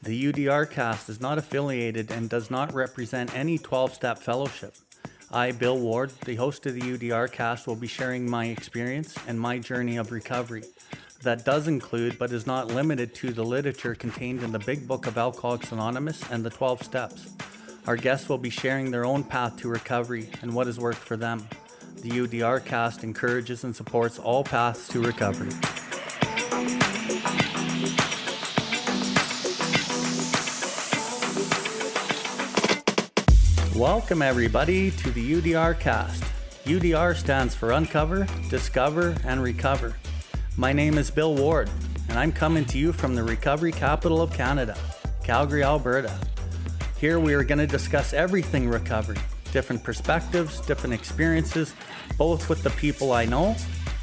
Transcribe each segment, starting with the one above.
The UDRcast is not affiliated and does not represent any 12-step fellowship. I, Bill Ward, the host of the UDRcast, will be sharing my experience and my journey of recovery. That does include, but is not limited to, the literature contained in the Big Book of Alcoholics Anonymous and the 12 Steps. Our guests will be sharing their own path to recovery and what has worked for them. The UDRcast encourages and supports all paths to recovery. Welcome everybody to the UDRcast. UDR stands for Uncover, Discover, and Recover. My name is Bill Ward, and I'm coming to you from the recovery capital of Canada, Calgary, Alberta. Here we are going to discuss everything recovery, different perspectives, different experiences, both with the people I know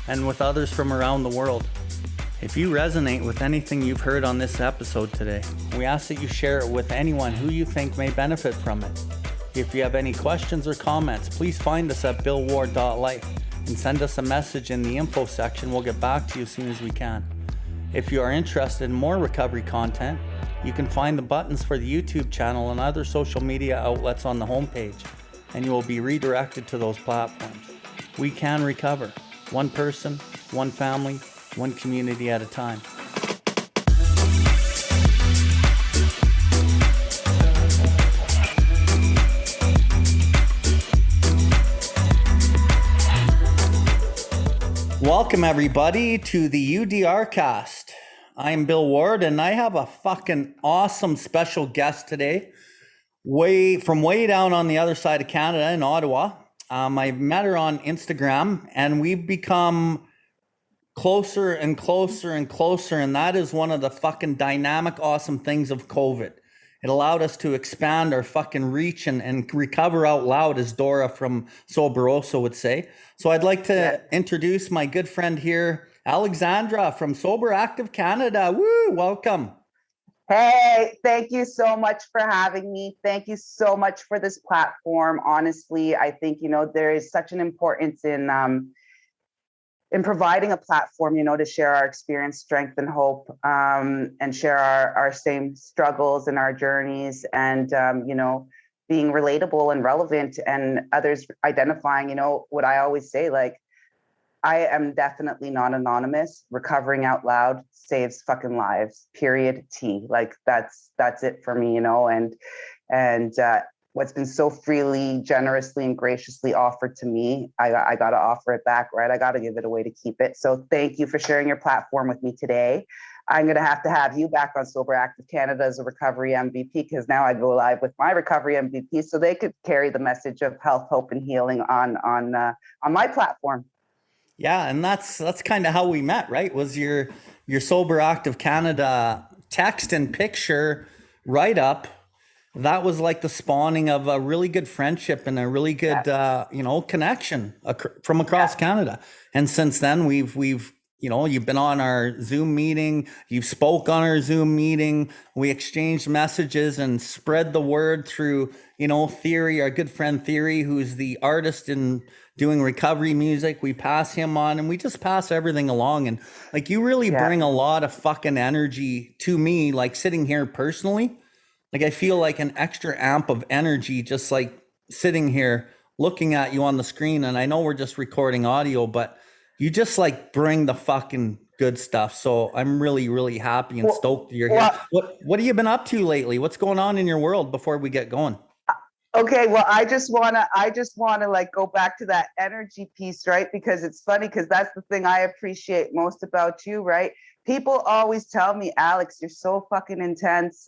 and with others from around the world. If you resonate with anything you've heard on this episode today, we ask that you share it with anyone who you think may benefit from it. If you have any questions or comments, please find us at BILLWARDLIFE and send us a message in the info section. We'll get back to you as soon as we can. If you are interested in more recovery content, you can find the buttons for the YouTube channel and other social media outlets on the homepage, and you will be redirected to those platforms. We can recover, one person, one family, one community at a time. Welcome everybody to the UDRcast. I'm Bill Ward, and I have a fucking awesome special guest today, way down on the other side of Canada in Ottawa. I met her on Instagram, and we've become closer and closer and closer, and that is one of the fucking dynamic, awesome things of COVID. It allowed us to expand our fucking reach and recover out loud, as Dora from Soberosa would say. So I'd like to introduce my good friend here, Alexendra from Sober Active Canada. Woo, welcome. Hey, thank you so much for having me. Thank you so much for this platform. Honestly, I think, there is such an importance in providing a platform, to share our experience, strength, and hope, and share our same struggles and our journeys, and, being relatable and relevant, and others identifying, what I always say, like, I am definitely not anonymous. Recovering out loud saves fucking lives, period. T. Like, that's it for me, and what's been so freely, generously, and graciously offered to me, I got to offer it back, right? I got to give it away to keep it. So thank you for sharing your platform with me today. I'm going to have you back on Sober Active Canada as a recovery MVP, because now I go live with my recovery MVP, so they could carry the message of health, hope, and healing on my platform. Yeah, and that's kind of how we met, right? Was your Sober Active Canada text and picture write-up. That was like the spawning of a really good friendship and a really good, connection from across Canada. And since then, we've you've been on our Zoom meeting, you've spoke on our Zoom meeting, we exchanged messages and spread the word through, Theory, our good friend Theory, who's the artist in doing recovery music. We pass him on, and we just pass everything along. And like, you really bring a lot of fucking energy to me, like sitting here personally. Like, I feel like an extra amp of energy just like sitting here looking at you on the screen. And I know we're just recording audio, but you just like bring the fucking good stuff. So I'm really, really happy and stoked you're here. What have you been up to lately? What's going on in your world before we get going? Okay, well, I just wanna like go back to that energy piece, right? Because it's funny, because that's the thing I appreciate most about you, right? People always tell me, Alex, you're so fucking intense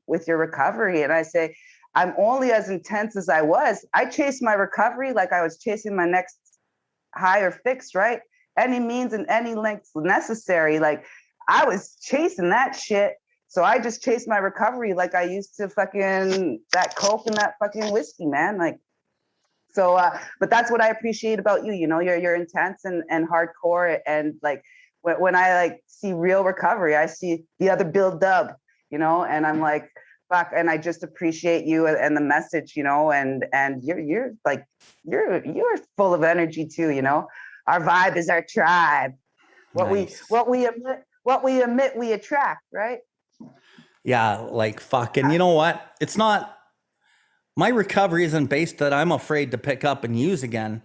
with your recovery. And I say, I'm only as intense as I was. I chased my recovery like I was chasing my next higher fix, right? Any means and any lengths necessary. Like, I was chasing that shit. So I just chased my recovery like I used to fucking that Coke and that fucking whiskey, man. Like, so, but that's what I appreciate about you. You're intense and hardcore. And like, when I like see real recovery, I see the other Bill Dub, and I'm like, fuck. And I just appreciate you and the message, and you're like, you're full of energy too. Our vibe is our tribe. What we emit, we attract, right? Yeah, like fuck. And you know what? It's not, my recovery isn't based that I'm afraid to pick up and use again.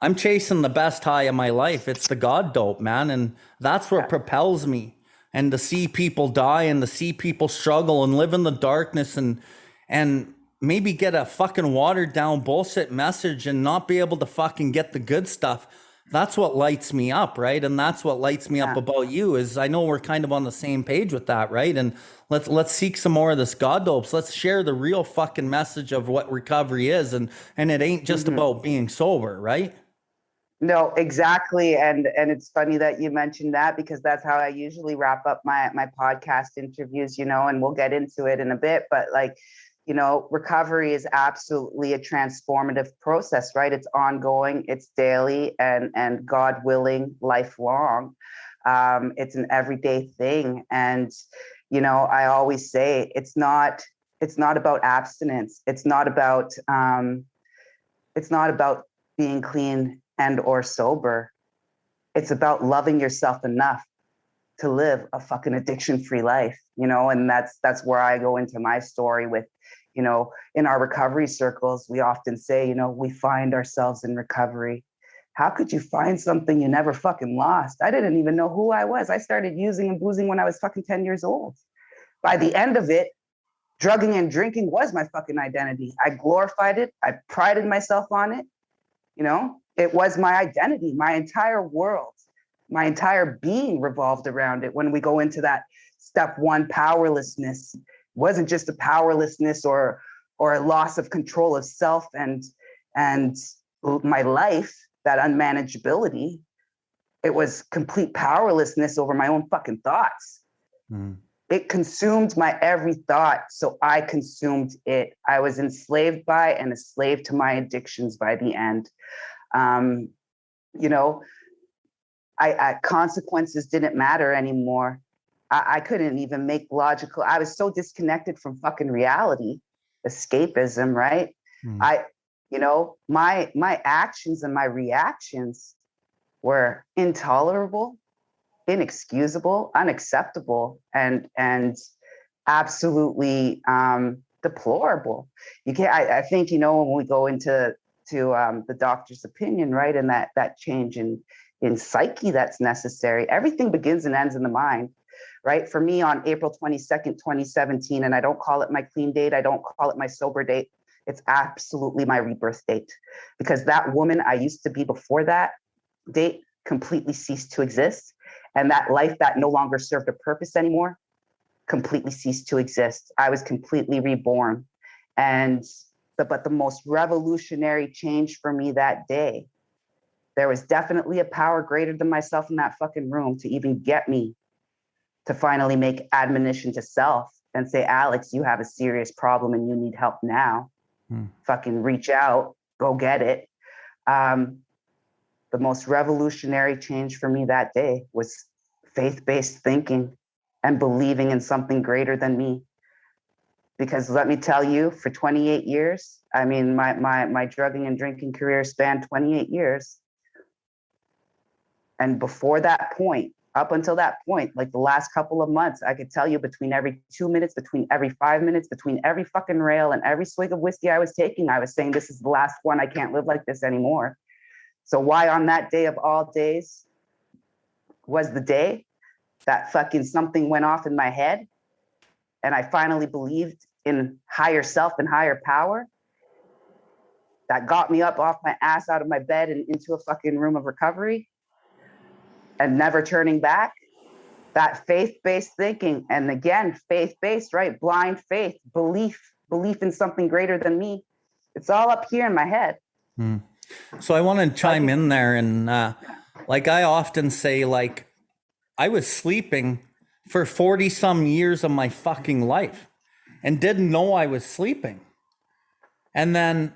I'm chasing the best high of my life. It's the God dope, man. And that's what propels me. And to see people die and to see people struggle and live in the darkness and maybe get a fucking watered down bullshit message and not be able to fucking get the good stuff. That's what lights me up, right? And that's what lights me up Yeah. about you is I know we're kind of on the same page with that, right? And let's seek some more of this God dopes. Let's share the real fucking message of what recovery is, and it ain't just Mhm. about being sober, right? No, exactly. And it's funny that you mentioned that because that's how I usually wrap up my podcast interviews, and we'll get into it in a bit, but like, recovery is absolutely a transformative process, right? It's ongoing, it's daily, and God willing, lifelong. It's an everyday thing. And, I always say it's not about abstinence. It's not about being clean and or sober. It's about loving yourself enough to live a fucking addiction-free life, and that's where I go into my story with, in our recovery circles, we often say, we find ourselves in recovery. How could you find something you never fucking lost? I didn't even know who I was. I started using and boozing when I was fucking 10 years old. By the end of it, drugging and drinking was my fucking identity. I glorified it. I prided myself on it. It was my identity, my entire world, my entire being revolved around it. When we go into that step one, powerlessness, it wasn't just a powerlessness or a loss of control of self and my life, that unmanageability. It was complete powerlessness over my own fucking thoughts. Mm. It consumed my every thought, so I consumed it. I was enslaved by and a slave to my addictions by the end. Um, you know, I consequences didn't matter anymore. I couldn't even make logical. I was so disconnected from fucking reality, escapism, right? Mm. I, my actions and my reactions were intolerable, inexcusable, unacceptable, and absolutely deplorable. You can't. I think when we go into the doctor's opinion, right, and that change in psyche that's necessary. Everything begins and ends in the mind, right? For me, on April 22nd, 2017, and I don't call it my clean date. I don't call it my sober date. It's absolutely my rebirth date, because that woman I used to be before that date completely ceased to exist. And that life that no longer served a purpose anymore completely ceased to exist. I was completely reborn. And but the most revolutionary change for me that day, there was definitely a power greater than myself in that fucking room to even get me to finally make admonition to self and say, Alex, you have a serious problem and you need help now. Mm. Fucking reach out, go get it. The most revolutionary change for me that day was faith-based thinking and believing in something greater than me. Because let me tell you, for 28 years, I mean, my drugging and drinking career spanned 28 years. And before that point, up until that point, like the last couple of months, I could tell you between every 2 minutes, between every 5 minutes, between every fucking rail and every swig of whiskey I was taking, I was saying, this is the last one. I can't live like this anymore. So why on that day of all days was the day that fucking something went off in my head and I finally believed in higher self and higher power, that got me up off my ass out of my bed and into a fucking room of recovery and never turning back. That faith-based thinking, and again, faith-based, right? Blind faith, belief in something greater than me. It's all up here in my head. Mm. So I want to chime in there, and like I often say, like I was sleeping for 40 some years of my fucking life and didn't know I was sleeping. And then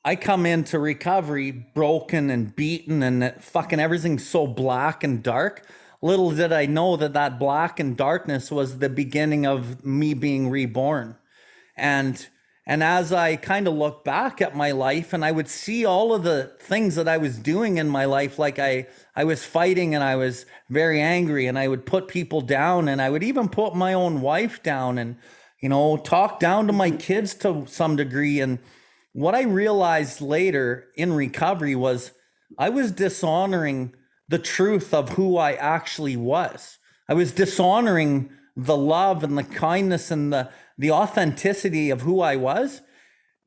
I come into recovery broken and beaten, and fucking everything's so black and dark. Little did I know that black and darkness was the beginning of me being reborn. And And as I kind of look back at my life and I would see all of the things that I was doing in my life, like I was fighting and I was very angry and I would put people down and I would even put my own wife down and, talk down to my kids to some degree. And what I realized later in recovery was I was dishonoring the truth of who I actually was. I was dishonoring the love and the kindness and the authenticity of who I was.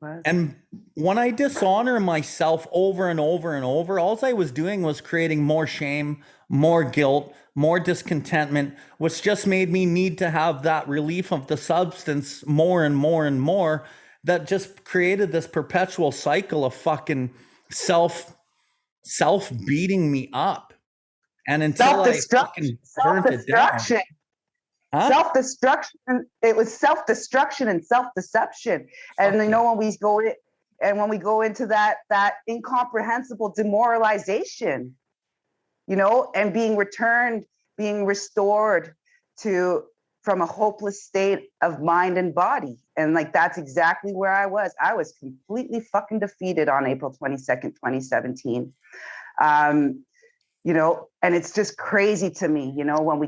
Right. And when I dishonor myself over and over and over, all I was doing was creating more shame, more guilt, more discontentment, which just made me need to have that relief of the substance more and more and more. That just created this perpetual cycle of fucking self beating me up. And until I fucking burnt it down. Huh? Self-destruction. It was self-destruction and self-deception. And when we go into that incomprehensible demoralization, and being restored from a hopeless state of mind and body. And like, that's exactly where I was. I was completely fucking defeated on April 22nd, 2017. And it's just crazy to me, when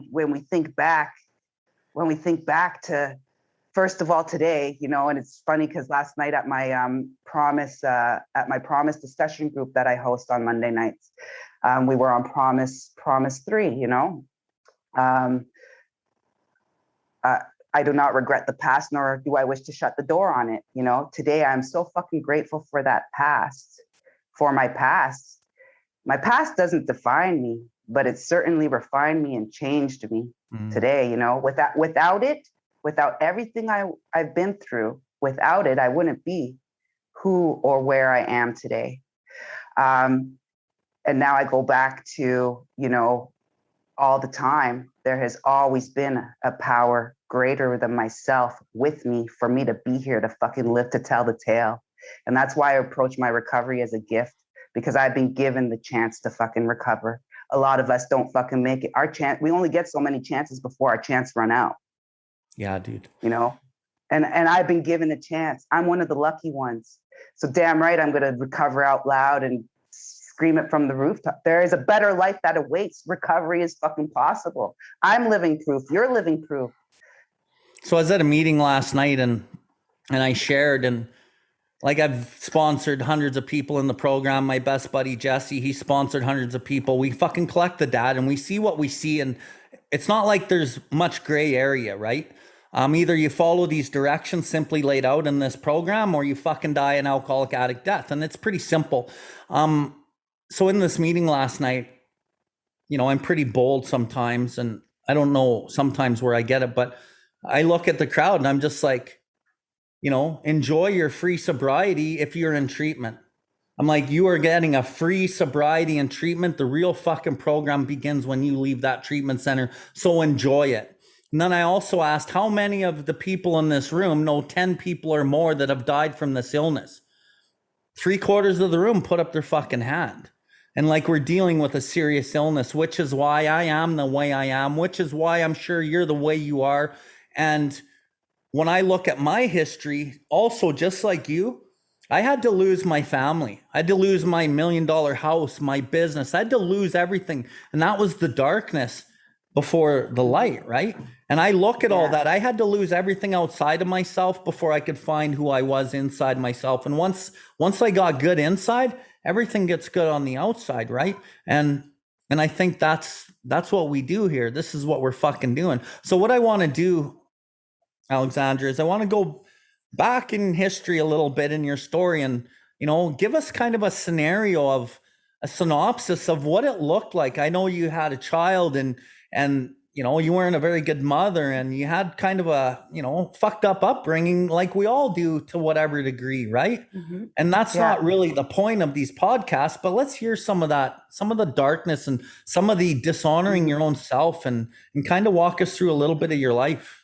we think back to, first of all, today, and it's funny because last night at my promise discussion group that I host on Monday nights, we were on promise 3, I do not regret the past, nor do I wish to shut the door on it. Today I'm so fucking grateful for that past, for my past. My past doesn't define me, but it certainly refined me and changed me today. Without everything I've been through, without it, I wouldn't be who or where I am today. And now I go back to, all the time, there has always been a power greater than myself with me for me to be here to fucking live to tell the tale. And that's why I approach my recovery as a gift, because I've been given the chance to fucking recover. A lot of us don't fucking make it. We only get so many chances before our chance run out. Yeah, dude. And I've been given a chance. I'm one of the lucky ones. So damn right, I'm going to recover out loud and scream it from the rooftop. There is a better life that awaits. Recovery is fucking possible. I'm living proof. You're living proof. So I was at a meeting last night and I shared, and like, I've sponsored hundreds of people in the program. My best buddy, Jesse, he sponsored hundreds of people. We fucking collect the data and we see what we see. And it's not like there's much gray area, right? Either you follow these directions simply laid out in this program, or you fucking die an alcoholic addict death. And it's pretty simple. So in this meeting last night, I'm pretty bold sometimes, and I don't know sometimes where I get it, but I look at the crowd and I'm just like, enjoy your free sobriety if you're in treatment. I'm like, you are getting a free sobriety and treatment. The real fucking program begins when you leave that treatment center. So enjoy it. And then I also asked, how many of the people in this room know 10 people or more that have died from this illness? 3/4 of the room put up their fucking hand. And like, we're dealing with a serious illness, which is why I am the way I am, which is why I'm sure you're the way you are. And when I look at my history, also, just like you, I had to lose my family. I had to lose my $1 million house, my business. I had to lose everything. And that was the darkness before the light, right? And I look at all that. I had to lose everything outside of myself before I could find who I was inside myself. And once I got good inside, everything gets good on the outside, right? And I think that's what we do here. This is what we're fucking doing. So what I want to do, Alexendra, is I want to go back in history a little bit in your story and, give us kind of a scenario of a synopsis of what it looked like. I know you had a child and you weren't a very good mother and you had kind of a, fucked up upbringing like we all do to whatever degree, right? Mm-hmm. And that's not really the point of these podcasts, but let's hear some of the darkness and some of the dishonoring your own self and kind of walk us through a little bit of your life.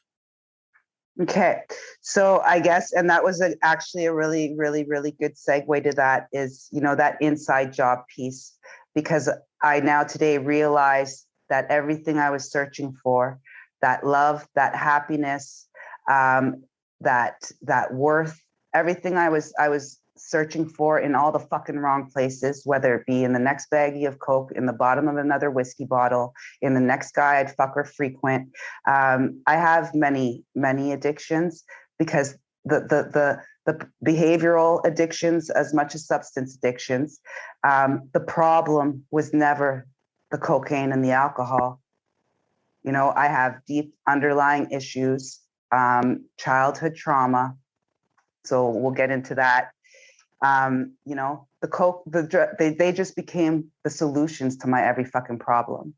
Okay. So I guess, and that was actually a really, really, really good segue to that is, that inside job piece, because I now today realize that everything I was searching for, that love, that happiness, that worth everything I was searching for in all the fucking wrong places, whether it be in the next baggie of Coke, in the bottom of another whiskey bottle, in the next guy I'd fuck or frequent. I have many addictions because the behavioral addictions as much as substance addictions. The problem was never the cocaine and the alcohol. You know, I have deep underlying issues, childhood trauma. So we'll get into that. You know, the coke, they just became the solutions to my every fucking problem.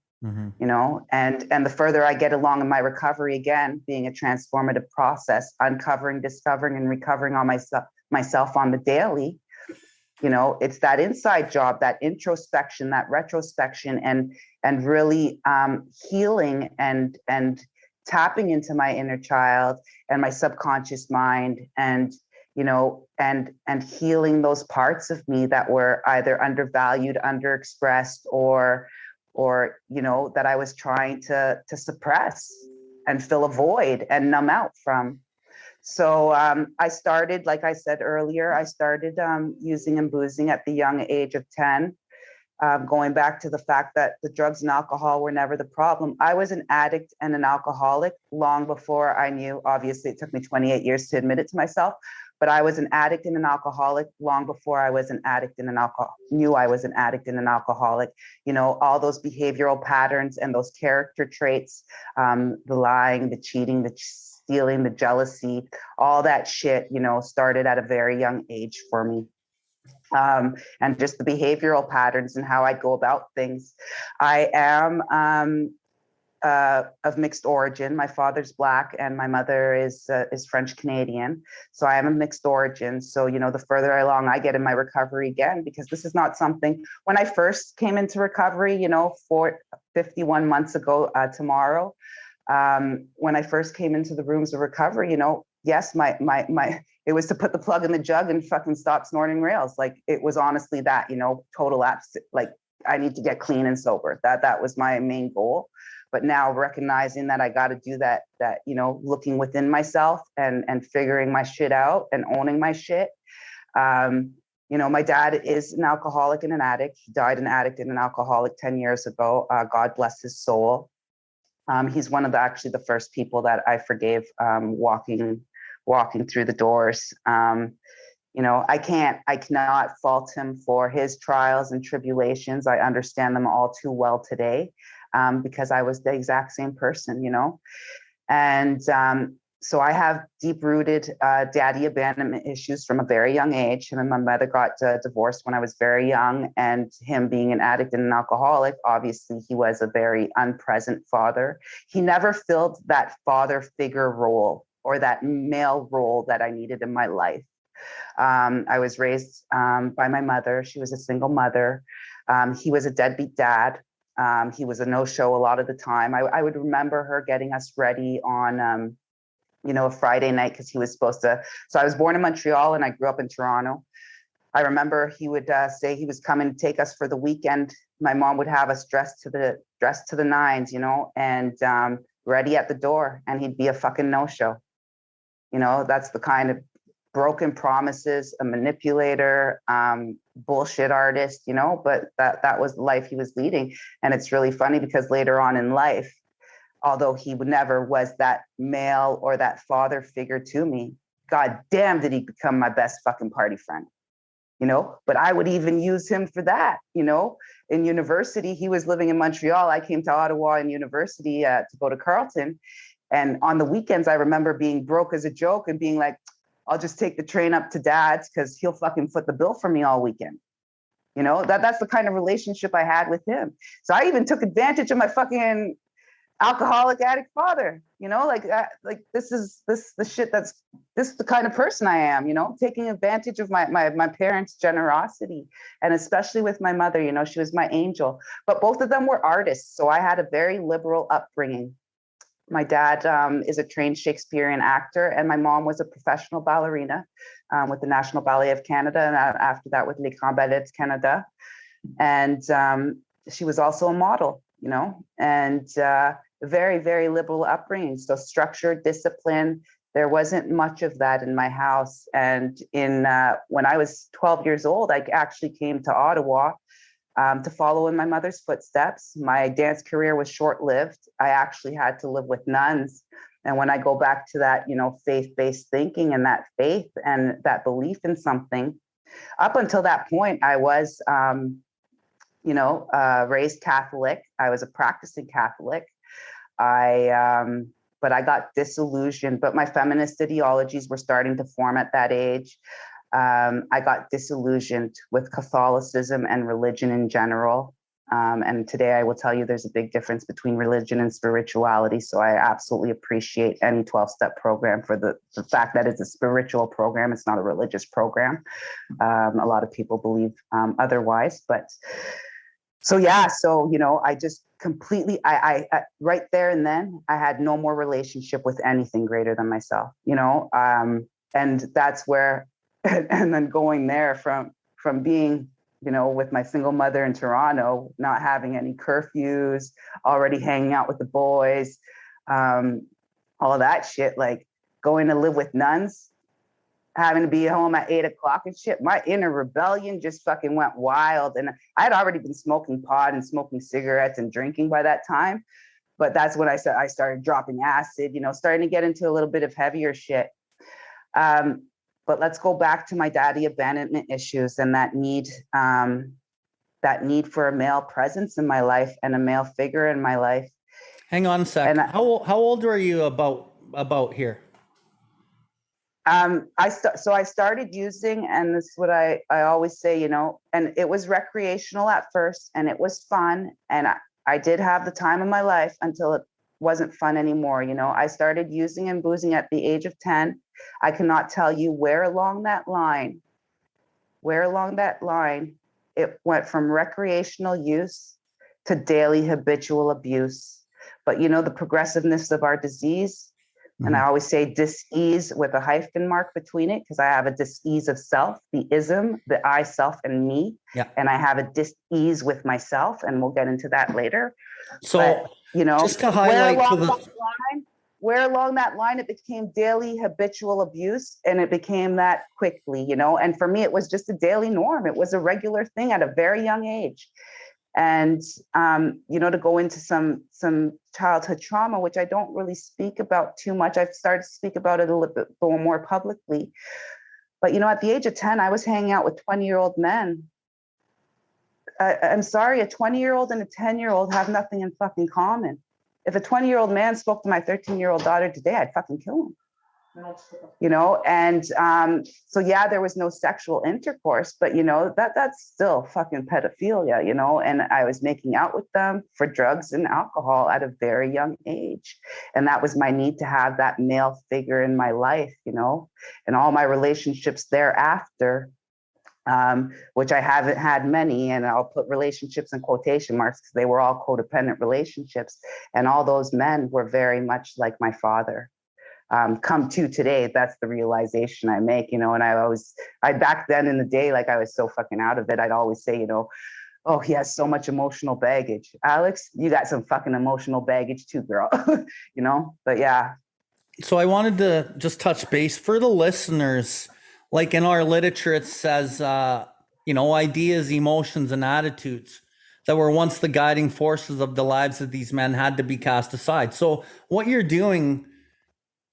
You know, and the further I get along in my recovery, again, being a transformative process, uncovering, discovering, and recovering on myself on the daily, you know, it's that inside job, that introspection, that retrospection, and really healing and tapping into my inner child and my subconscious mind, and you know, and healing those parts of me that were either undervalued, underexpressed, or you know, that I was trying to suppress and fill a void and numb out from. So I started, like I said earlier, I started using and boozing at the young age of 10, going back to the fact that the drugs and alcohol were never the problem. I was an addict and an alcoholic long before I knew. Obviously, it took me 28 years to admit it to myself, but I was an addict and an alcoholic long before I was an addict and knew I was an addict and an alcoholic. You know, all those behavioral patterns and those character traits, the lying, the cheating, the stealing, the jealousy, all that shit, you know, started at a very young age for me. And just the behavioral patterns and how I go about things. I am of mixed origin. My father's Black and my mother is French Canadian. So I am a mixed origin. So, you know, the further along I get in my recovery, again, because this is not something, when I first came into recovery, you know, 51 months ago tomorrow, when I first came into the rooms of recovery, you know, yes, it was to put the plug in the jug and fucking stop snorting rails. Like, it was honestly that, you know, total like, I need to get clean and sober. That was my main goal. But now recognizing that I got to do that, you know, looking within myself and figuring my shit out and owning my shit. You know, my dad is an alcoholic and an addict. He died an addict and an alcoholic 10 years ago. God bless his soul. He's one of actually the first people that I forgave walking through the doors. You know, I cannot fault him for his trials and tribulations. I understand them all too well today, because I was the exact same person, you know. And so I have deep-rooted daddy abandonment issues from a very young age. Him and my mother got divorced when I was very young, and him being an addict and an alcoholic, obviously he was a very unpresent father. He never filled that father figure role or that male role that I needed in my life. I was raised by my mother. She was a single mother. He was a deadbeat dad. He was a no-show a lot of the time. I would remember her getting us ready on, you know, a Friday night, because he was supposed to. So I was born in Montreal and I grew up in Toronto. I remember he would say he was coming to take us for the weekend. My mom would have us dressed to the nines, you know, and ready at the door, and he'd be a fucking no-show. You know, that's the kind of broken promises, a manipulator, bullshit artist, you know, but that was the life he was leading. And it's really funny because later on in life, although he never was that male or that father figure to me, God damn, did he become my best fucking party friend, you know? But I would even use him for that, you know? In university, he was living in Montreal. I came to Ottawa in university to go to Carleton. And on the weekends, I remember being broke as a joke and being like, I'll just take the train up to dad's because he'll fucking foot the bill for me all weekend. You know, that's the kind of relationship I had with him. So I even took advantage of my fucking alcoholic addict father, you know, like this is the kind of person I am, you know, taking advantage of my parents' generosity, and especially with my mother, you know, she was my angel, but both of them were artists. So I had a very liberal upbringing. My dad is a trained Shakespearean actor, and my mom was a professional ballerina with the National Ballet of Canada, and after that with Les Grands Ballets Canada. And she was also a model, you know, and very, very liberal upbringing. So structure, discipline, there wasn't much of that in my house. And when I was 12 years old, I actually came to Ottawa to follow in my mother's footsteps. My dance career was short-lived. I actually had to live with nuns. And when I go back to that, faith-based thinking and that faith and that belief in something, up until that point, I was, raised Catholic. I was a practicing Catholic. But I got disillusioned. But my feminist ideologies were starting to form at that age. I got disillusioned with Catholicism and religion in general. And today I will tell you there's a big difference between religion and spirituality. So I absolutely appreciate any 12-step program for the fact that it's a spiritual program. It's not a religious program. A lot of people believe otherwise. But I just completely, I right there and then, I had no more relationship with anything greater than myself, and that's where, and then going there from being, with my single mother in Toronto, not having any curfews, already hanging out with the boys, all of that shit, like going to live with nuns, having to be home at 8 o'clock and shit. My inner rebellion just fucking went wild. And I'd already been smoking pot and smoking cigarettes and drinking by that time. But that's when I started dropping acid, starting to get into a little bit of heavier shit. But let's go back to my daddy abandonment issues and that need for a male presence in my life and a male figure in my life. Hang on a sec. And how old were you about here? I started using, and this is what I always say, and it was recreational at first and it was fun. And I did have the time of my life until it wasn't fun anymore. I started using and boozing at the age of 10. I cannot tell you where along that line, it went from recreational use to daily habitual abuse. But the progressiveness of our disease, and I always say dis-ease with a hyphen mark between it, because I have a dis-ease of self, the ism, the I, self, and me. Yeah. And I have a dis-ease with myself, and we'll get into that later. So, but, just to highlight where along that line it became daily habitual abuse, and it became that quickly, and for me, it was just a daily norm. It was a regular thing at a very young age. And, to go into some childhood trauma, which I don't really speak about too much. I've started to speak about it a little bit more publicly. But, at the age of 10, I was hanging out with 20-year-old men. I'm sorry, a 20-year-old and a 10-year-old have nothing in fucking common. If a 20-year-old man spoke to my 13-year-old daughter today, I'd fucking kill him. And so there was no sexual intercourse, but that's still fucking pedophilia, and I was making out with them for drugs and alcohol at a very young age. And that was my need to have that male figure in my life, and all my relationships thereafter, which I haven't had many, and I'll put relationships in quotation marks because they were all codependent relationships. And all those men were very much like my father. Come to today, that's the realization I make, and I back then in the day, like I was so fucking out of it, I'd always say, oh, he has so much emotional baggage. Alex, you got some fucking emotional baggage too, girl, but yeah. So I wanted to just touch base for the listeners, like in our literature, it says, ideas, emotions, and attitudes that were once the guiding forces of the lives of these men had to be cast aside. So what you're doing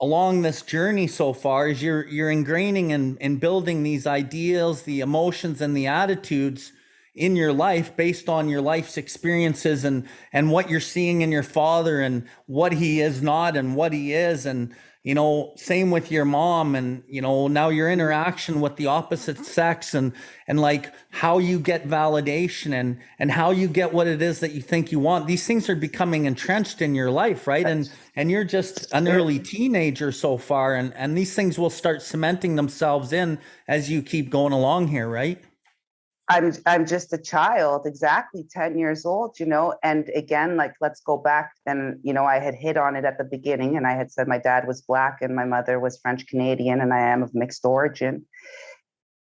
along this journey so far is you're ingraining and building these ideals, the emotions, and the attitudes in your life based on your life's experiences and what you're seeing in your father and what he is not and what he is. And, same with your mom and, now your interaction with the opposite sex and like how you get validation and how you get what it is that you think you want. These things are becoming entrenched in your life, right? And you're just an early teenager so far. And these things will start cementing themselves in as you keep going along here, right? I'm just a child, exactly 10 years old, and again, like, let's go back and, I had hit on it at the beginning and I had said my dad was Black and my mother was French Canadian and I am of mixed origin.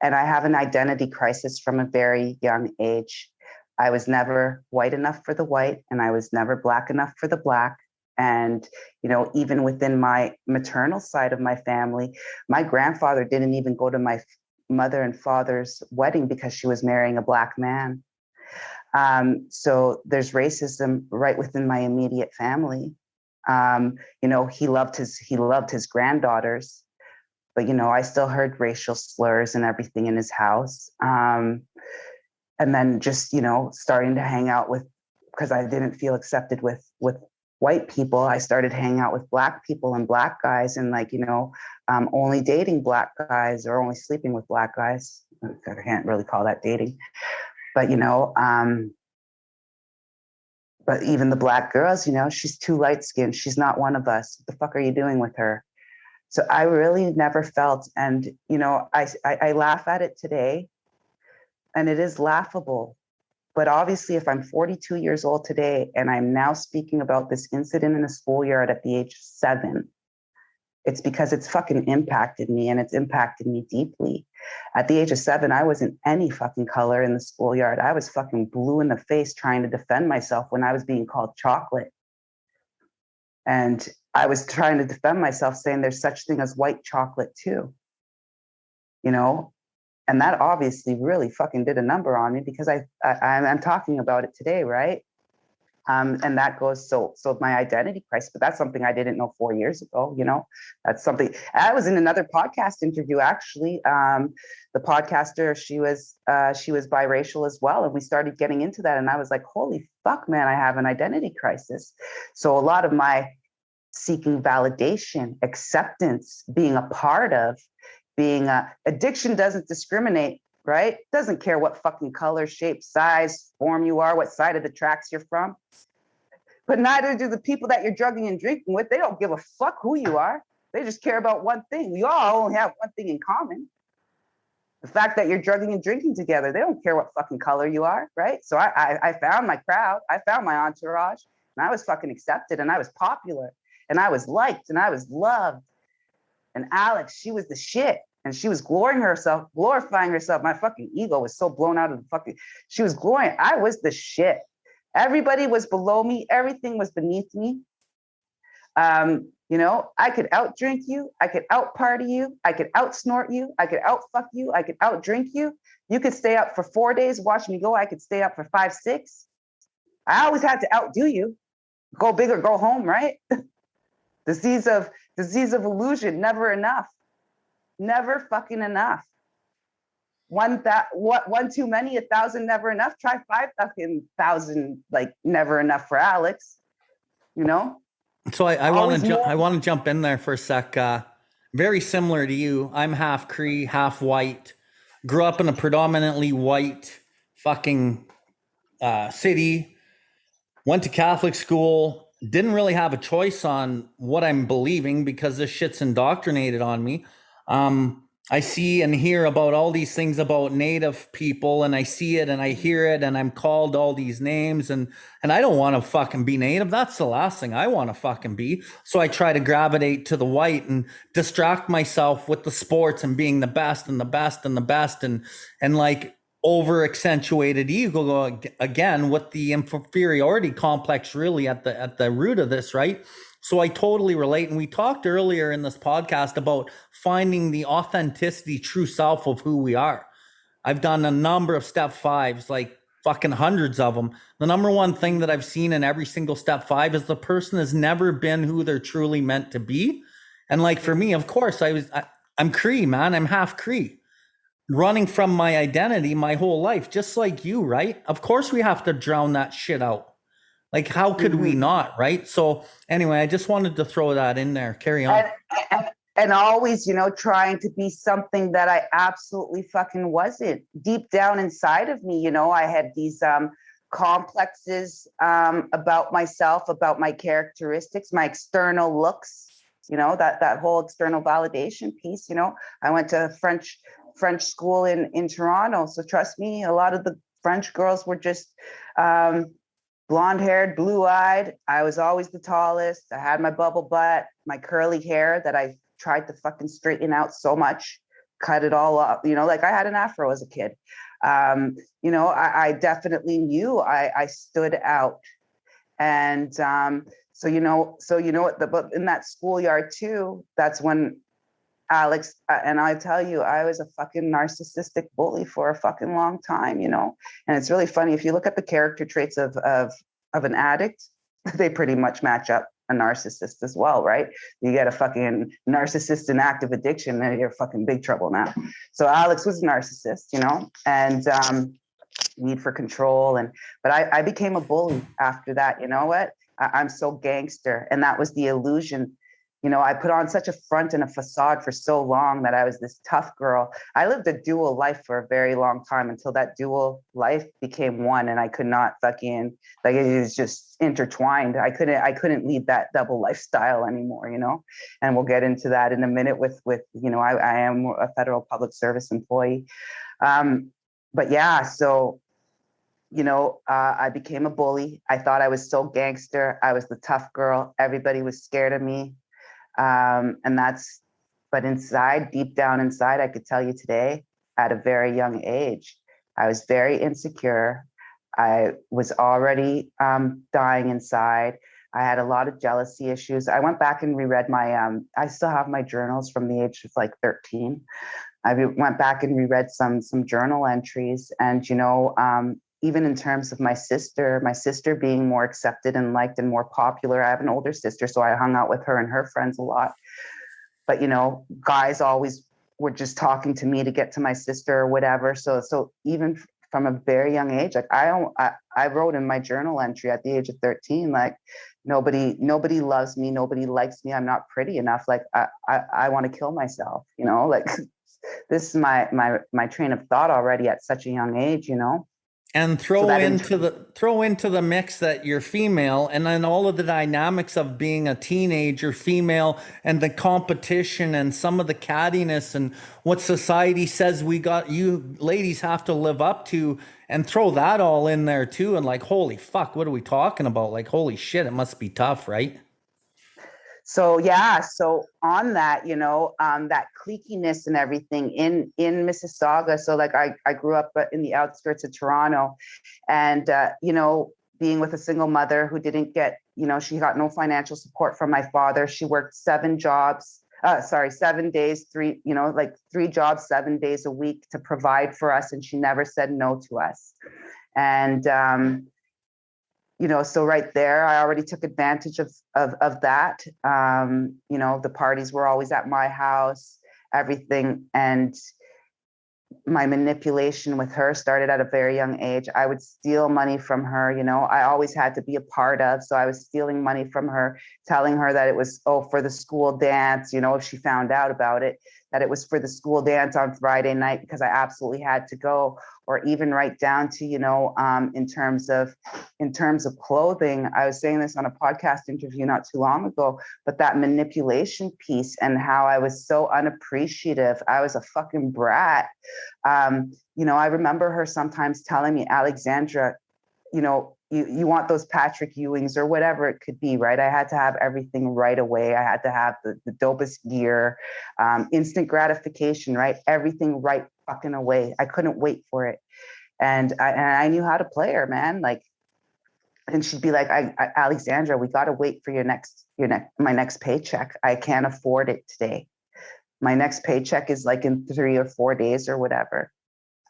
And I have an identity crisis from a very young age. I was never white enough for the white and I was never Black enough for the Black. And, you know, even within my maternal side of my family, my grandfather didn't even go to my mother and father's wedding because she was marrying a Black man. So there's racism right within my immediate family. You know, he loved his granddaughters, but, you know, I still heard racial slurs and everything in his house. And then just, you know, starting to hang out with, because I didn't feel accepted with white people, I started hanging out with Black people and Black guys, and like, you know, only dating Black guys or only sleeping with Black guys. I can't really call that dating, but, you know, but even the Black girls, you know, she's too light skinned. She's not one of us. What the fuck are you doing with her? So I really never felt, and, you know, I laugh at it today, and it is laughable. But obviously, if I'm 42 years old today and I'm now speaking about this incident in a schoolyard at the age of 7, it's because it's fucking impacted me, and it's impacted me deeply. At the age of 7, I wasn't any fucking color in the schoolyard. I was fucking blue in the face trying to defend myself when I was being called chocolate. And I was trying to defend myself, saying there's such thing as white chocolate too. You know? And that obviously really fucking did a number on me, because I'm talking about it today, right? And that goes, so my identity crisis, but that's something I didn't know 4 years ago, you know? That's something, I was in another podcast interview, actually. The podcaster, she was biracial as well. And we started getting into that. And I was like, holy fuck, man, I have an identity crisis. So a lot of my seeking validation, acceptance, being a part of, addiction doesn't discriminate, right? Doesn't care what fucking color, shape, size, form you are, what side of the tracks you're from. But neither do the people that you're drugging and drinking with. They don't give a fuck who you are. They just care about one thing. We all only have one thing in common. The fact that you're drugging and drinking together. They don't care what fucking color you are, right? So I found my crowd. I found my entourage, and I was fucking accepted, and I was popular, and I was liked, and I was loved. And Alex, she was the shit. And she was glorifying herself. My fucking ego was so blown out of the fucking, she was glorying. I was the shit. Everybody was below me. Everything was beneath me. You know, I could out drink you. I could out party you. I could out snort you. I could out fuck you. I could out drink you. You could stay up for 4 days, watch me go. I could stay up for 5, 6. I always had to outdo you. Go big or go home, right? Disease of illusion, never enough. Never fucking enough. One too many, 1,000 never enough. Try 5,000, like never enough for Alex, you know? So I want to jump in there for a sec. Very similar to you. I'm half Cree, half white. Grew up in a predominantly white fucking city. Went to Catholic school. Didn't really have a choice on what I'm believing because this shit's indoctrinated on me. I see and hear about all these things about Native people, and I see it and I hear it, and I'm called all these names, and I don't want to fucking be Native. That's the last thing I want to fucking be. So I try to gravitate to the white and distract myself with the sports and being the best and the best and the best, and like over accentuated ego again with the inferiority complex really at the root of this, right? So I totally relate. And we talked earlier in this podcast about finding the authenticity, true self of who we are. I've done a number of step 5s, like fucking hundreds of them. The number one thing that I've seen in every single step 5 is the person has never been who they're truly meant to be. And like for me, of course, I'm Cree, man. I'm half Cree. Running from my identity my whole life, just like you, right? Of course we have to drown that shit out. Like, how could we not, right? So anyway, I just wanted to throw that in there. Carry on. And always, you know, trying to be something that I absolutely fucking wasn't. Deep down inside of me, you know, I had these complexes about myself, about my characteristics, my external looks, you know, that whole external validation piece, you know. I went to French school in Toronto. So trust me, a lot of the French girls were just blonde-haired, blue-eyed. I was always the tallest. I had my bubble butt, my curly hair that I tried to fucking straighten out so much, cut it all up. You know, like I had an afro as a kid. You know, I definitely knew I stood out. And but in that schoolyard too, that's when Alex, and I tell you, I was a fucking narcissistic bully for a fucking long time, and it's really funny. If you look at the character traits of an addict, they pretty much match up a narcissist as well, right? You get a fucking narcissist in active addiction, and you're fucking big trouble now. So Alex was a narcissist, and need for control. But I became a bully after that. You know what? I'm so gangster. And that was the illusion. I put on such a front and a facade for so long that I was this tough girl. I lived a dual life for a very long time until that dual life became one, and I could not fucking, like, it was just intertwined. I couldn't lead that double lifestyle anymore, and we'll get into that in a minute with I am a federal public service employee. But yeah, so I became a bully. I thought I was so gangster. I was the tough girl. Everybody was scared of me. But inside, deep down inside, I could tell you today, at a very young age, I was very insecure. I was already dying inside. I had a lot of jealousy issues. I went back and reread I still have my journals from the age of like 13. I went back and reread some journal entries, and even in terms of my sister being more accepted and liked and more popular. I have an older sister, so I hung out with her and her friends a lot. But guys always were just talking to me to get to my sister or whatever. So even from a very young age, like I wrote in my journal entry at the age of 13, like nobody loves me, nobody likes me, I'm not pretty enough. Like I want to kill myself, like this is my train of thought already at such a young age, And throw into the mix that you're female, and then all of the dynamics of being a teenager female, and the competition and some of the cattiness and what society says you ladies have to live up to, and throw that all in there too. And like, holy fuck, what are we talking about? Like, holy shit, it must be tough, right? So yeah, so on that, that cliquiness and everything in Mississauga. So like I grew up in the outskirts of Toronto, and being with a single mother who didn't get, she got no financial support from my father. She worked 7 jobs, 7 days, 3 jobs, 7 days a week to provide for us, and she never said no to us. And so right there, I already took advantage of that. The parties were always at my house, everything. And my manipulation with her started at a very young age. I would steal money from her, I always had to be a part of. So I was stealing money from her, telling her that it was, for the school dance, if she found out about it, that it was for the school dance on Friday night because I absolutely had to go. Or even right down to, in terms of clothing. I was saying this on a podcast interview not too long ago, but that manipulation piece and how I was so unappreciative. I was a fucking brat. I remember her sometimes telling me, Alexendra, you want those Patrick Ewings or whatever it could be, right? I had to have everything right away. I had to have the dopest gear, instant gratification, right? Everything right fucking away. I couldn't wait for it. And I knew how to play her, man. Like, and she'd be like, Alexendra, we got to wait for my next paycheck. I can't afford it today. My next paycheck is like in 3 or 4 days or whatever.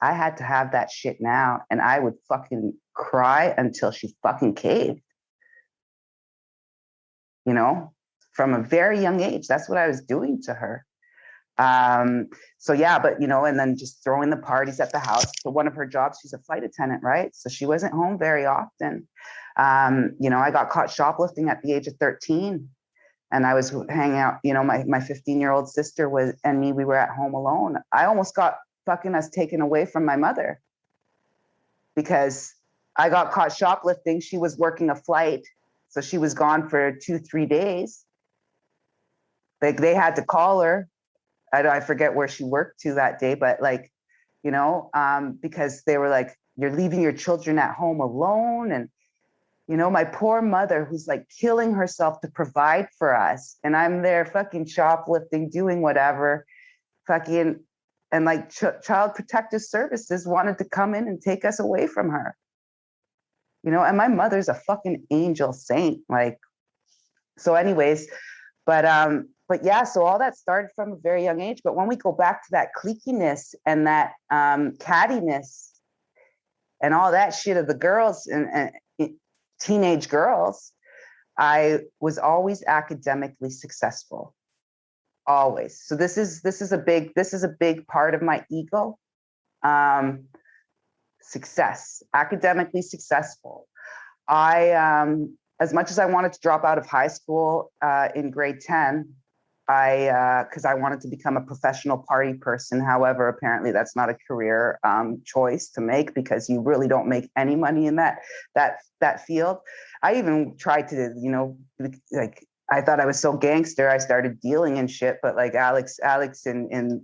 I had to have that shit now. And I would fucking cry until she fucking caved. From a very young age, that's what I was doing to her. So yeah, but and then just throwing the parties at the house. So one of her jobs, she's a flight attendant, right? So she wasn't home very often. I got caught shoplifting at the age of 13. And I was hanging out, my 15-year-old sister and me, we were at home alone. I almost got fucking us taken away from my mother because I got caught shoplifting. She was working a flight, so she was gone for 2-3 days. They had to call her. I forget where she worked to that day, but because they were like, you're leaving your children at home alone. And, my poor mother who's like killing herself to provide for us. And I'm there fucking shoplifting, doing whatever, fucking, and like Child Protective Services wanted to come in and take us away from her. And my mother's a fucking angel saint. Like, So anyways, but yeah, so all that started from a very young age. But when we go back to that cliquiness and that cattiness and all that shit of the girls and teenage girls, I was always academically successful. Always. So this is a big part of my ego. Success, academically successful. As much as I wanted to drop out of high school in grade 10, because I wanted to become a professional party person. However, apparently that's not a career choice to make, because you really don't make any money in that field. I even tried to, like, I thought I was so gangster. I started dealing in shit, but like Alex and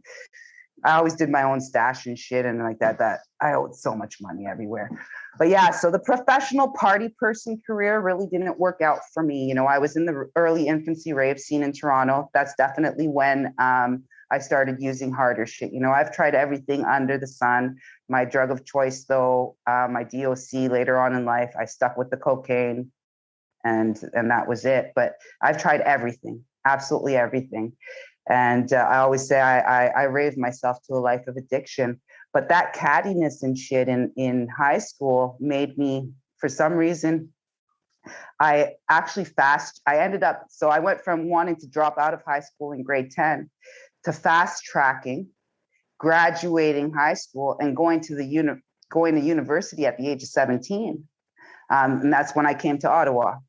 I always did my own stash and shit and like that I owed so much money everywhere. But yeah, so the professional party person career really didn't work out for me. I was in the early infancy rave scene in Toronto. That's definitely when I started using harder shit. I've tried everything under the sun. My drug of choice, though, my DOC later on in life, I stuck with the cocaine and that was it. But I've tried everything, absolutely everything. And I always say I raved myself to a life of addiction. But that cattiness and shit in high school made me, for some reason, I ended up, so I went from wanting to drop out of high school in grade 10 to fast tracking, graduating high school and going to university at the age of 17. And that's when I came to Ottawa.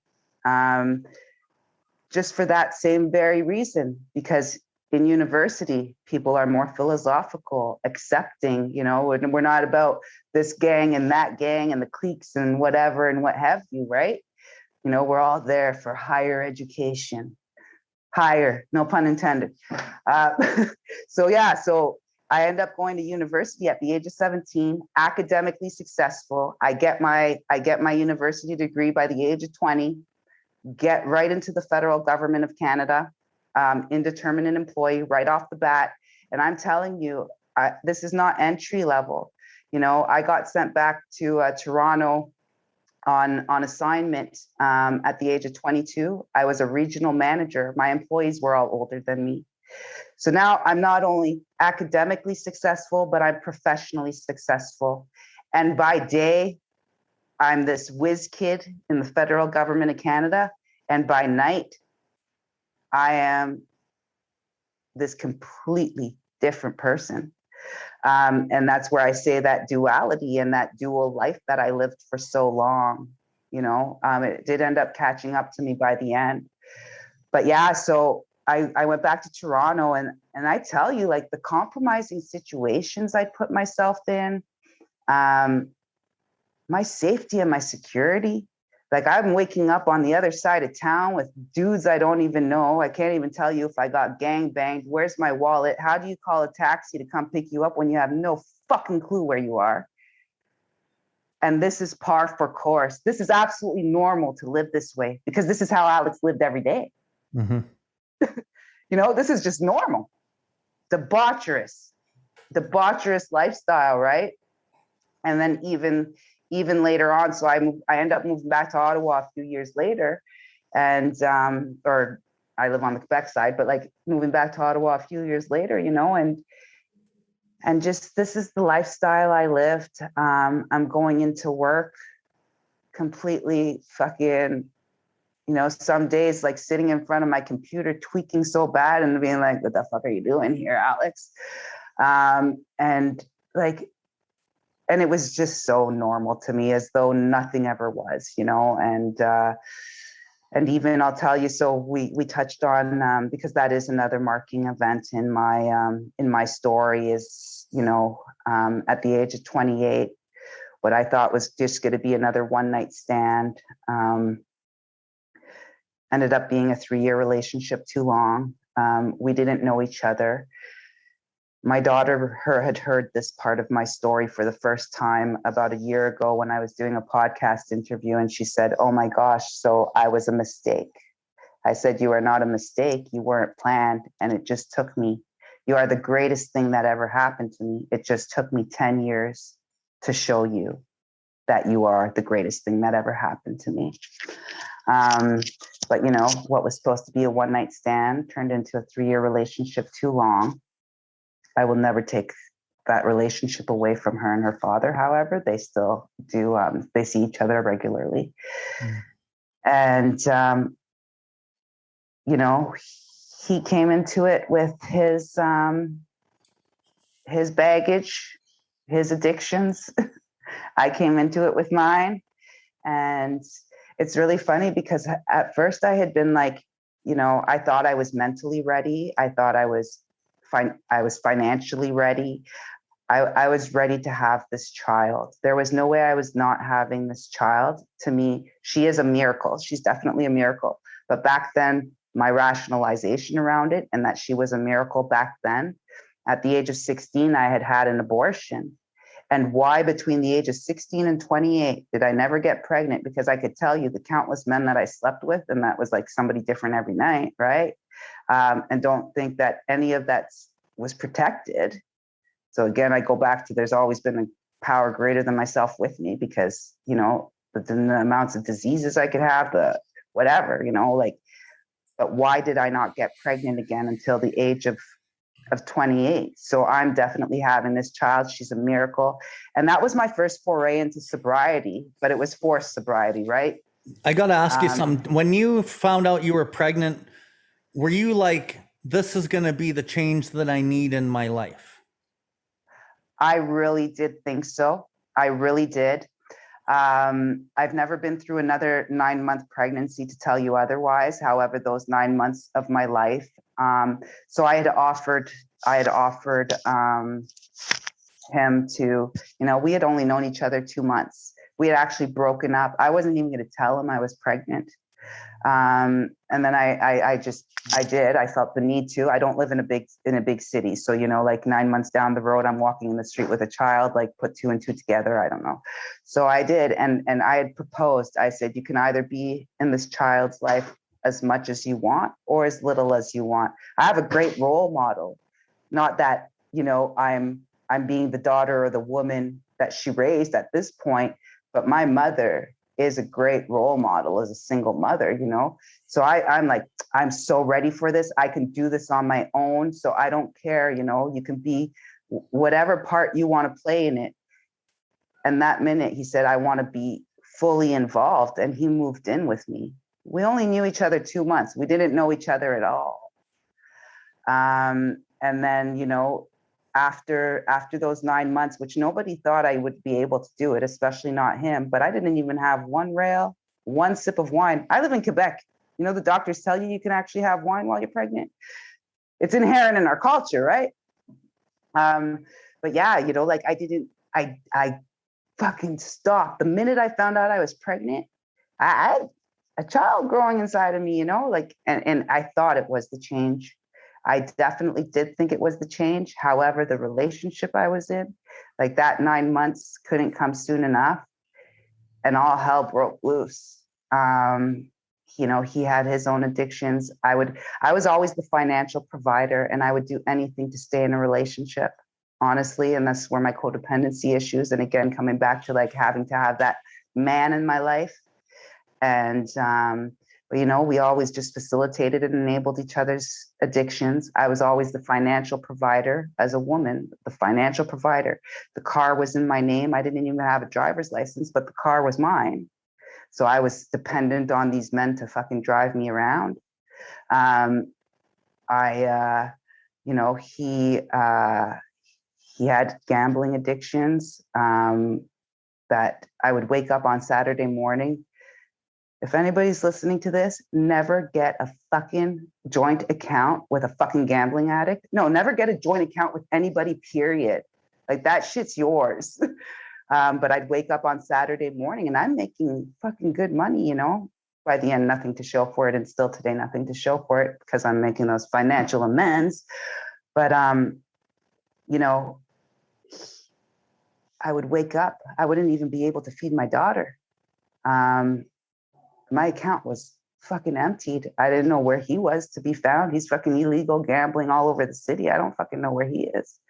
Just for that same very reason, because in university, people are more philosophical, accepting, and we're not about this gang and that gang and the cliques and whatever and what have you, right? We're all there for higher education. Higher, no pun intended. So I end up going to university at the age of 17, academically successful. I get my university degree by the age of 20. Get right into the federal government of Canada, indeterminate employee right off the bat. And I'm telling you, this is not entry level. I got sent back to Toronto on assignment at the age of 22. I was a regional manager. My employees were all older than me. So now I'm not only academically successful, but I'm professionally successful. And by day, I'm this whiz kid in the federal government of Canada. And by night, I am this completely different person. And that's where I say that duality and that dual life that I lived for so long, it did end up catching up to me by the end. But yeah, so I went back to Toronto and I tell you, like, the compromising situations I put myself in, my safety and my security. Like, I'm waking up on the other side of town with dudes I don't even know. I can't even tell you if I got gang banged. Where's my wallet? How do you call a taxi to come pick you up when you have no fucking clue where you are? And this is par for course. This is absolutely normal to live this way, because this is how Alex lived every day. Mm-hmm. This is just normal. Debaucherous lifestyle, right? And then even later on, so I end up moving back to Ottawa a few years later, and or I live on the Quebec side, but like moving back to Ottawa a few years later, and just, this is the lifestyle I lived. I'm going into work completely fucking, some days like sitting in front of my computer tweaking so bad and being like, what the fuck are you doing here, Alex? And it was just so normal to me, as though nothing ever was, and even I'll tell you, so we touched on, because that is another marking event in my story, is, at the age of 28, what I thought was just going to be another one night stand, ended up being a 3-year relationship too long. We didn't know each other. My daughter had heard this part of my story for the first time about a year ago when I was doing a podcast interview, and she said, "Oh my gosh, so I was a mistake." I said, "You are not a mistake. You weren't planned, and it just took me. You are the greatest thing that ever happened to me. It just took me 10 years to show you that you are the greatest thing that ever happened to me." But But, you know, what was supposed to be a one-night stand turned into a 3-year relationship too long. I will never take that relationship away from her and her father. However, they still do, they see each other regularly. Mm. And, you know, he came into it with his baggage, his addictions. I came into it with mine. And it's really funny because at first I had been like, you know, I thought I was mentally ready. I thought I was financially ready. I was ready to have this child. There was no way I was not having this child. To me, she is a miracle. She's definitely a miracle. But back then, my rationalization around it and that she was a miracle back then, at the age of 16, I had an abortion. And why between the age of 16 and 28 did I never get pregnant? Because I could tell you the countless men that I slept with, and that was like somebody different every night, right? And don't think that any of that was protected. So again, I go back to there's always been a power greater than myself with me because, you know, the amounts of diseases I could have, the whatever, you know, like, but why did I not get pregnant again until the age of 28? So I'm definitely having this child. She's a miracle. And that was my first foray into sobriety, but it was forced sobriety, right? I got to ask you something. When you found out you were pregnant, were you like, this is going to be the change that I need in my life? I really did think so. I really did. I've never been through another 9-month pregnancy to tell you otherwise. However, those 9 months of my life. So I had offered him to, you know, we had only known each other 2 months. We had actually broken up. I wasn't even going to tell him I was pregnant. And then I did. I felt the need to. I don't live in a big city. So, you know, like 9 months down the road, I'm walking in the street with a child, like put 2 and 2 together. I don't know. So I did. And I had proposed. I said, you can either be in this child's life as much as you want or as little as you want. I have a great role model. Not that, you know, I'm being the daughter or the woman that she raised at this point, but my mother is a great role model as a single mother, you know? So I'm like, I'm so ready for this. I can do this on my own. So I don't care, you know, you can be whatever part you want to play in it. And that minute he said, I want to be fully involved. And he moved in with me. We only knew each other 2 months. We didn't know each other at all. And then, you know, after those 9 months, which nobody thought I would be able to do it, especially not him, but I didn't even have one sip of wine. I live in Quebec. You know, the doctors tell you can actually have wine while you're pregnant. It's inherent in our culture, right? But yeah, you know, like I fucking stopped. The minute I found out I was pregnant, I had a child growing inside of me, you know, like, and I thought it was the change. I definitely did think it was the change. However, the relationship I was in, like that 9 months couldn't come soon enough and all hell broke loose. You know, he had his own addictions. I was always the financial provider and I would do anything to stay in a relationship, honestly. And that's where my codependency issues. And again, coming back to like having to have that man in my life. And, but, you know, we always just facilitated and enabled each other's addictions. I was always the financial provider as a woman, the financial provider. The car was in my name. I didn't even have a driver's license, but the car was mine. So I was dependent on these men to fucking drive me around. You know, he had gambling addictions that I would wake up on Saturday morning. If anybody's listening to this, never get a fucking joint account with a fucking gambling addict. No, never get a joint account with anybody, period. Like that shit's yours. But I'd wake up on Saturday morning and I'm making fucking good money, you know? By the end, nothing to show for it. And still today, nothing to show for it because I'm making those financial amends. But, you know, I would wake up. I wouldn't even be able to feed my daughter. My account was fucking emptied. I didn't know where he was to be found. He's fucking illegal gambling all over the city. I don't fucking know where he is.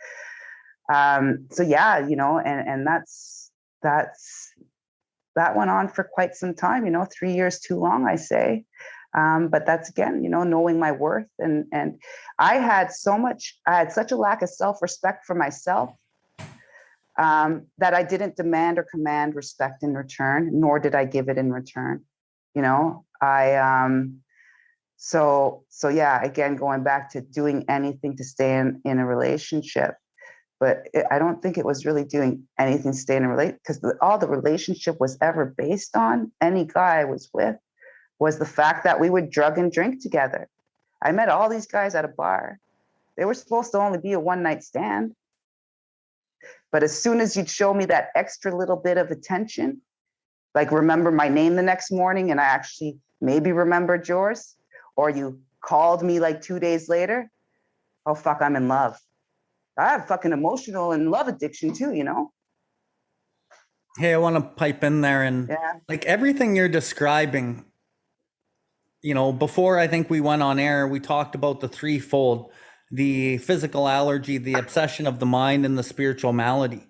So yeah, you know, and that went on for quite some time, you know, 3 years too long, I say. But that's, again, knowing my worth. And I had such a lack of self-respect for myself, that I didn't demand or command respect in return, nor did I give it in return. So yeah, again, going back to doing anything to stay in a relationship. But I don't think it was really doing anything to stay in a relationship, because all the relationship was ever based on, any guy I was with, was the fact that we would drug and drink together. I met all these guys at a bar. They were supposed to only be a one-night stand. But as soon as you'd show me that extra little bit of attention, like remember my name the next morning, and I actually maybe remembered yours, or you called me like 2 days later, oh, fuck, I'm in love. I have fucking emotional and love addiction too, Hey, I want to pipe in there, and Yeah. like everything you're describing, before I think we went on air, we talked about the threefold: the physical allergy, the obsession of the mind, and the spiritual malady.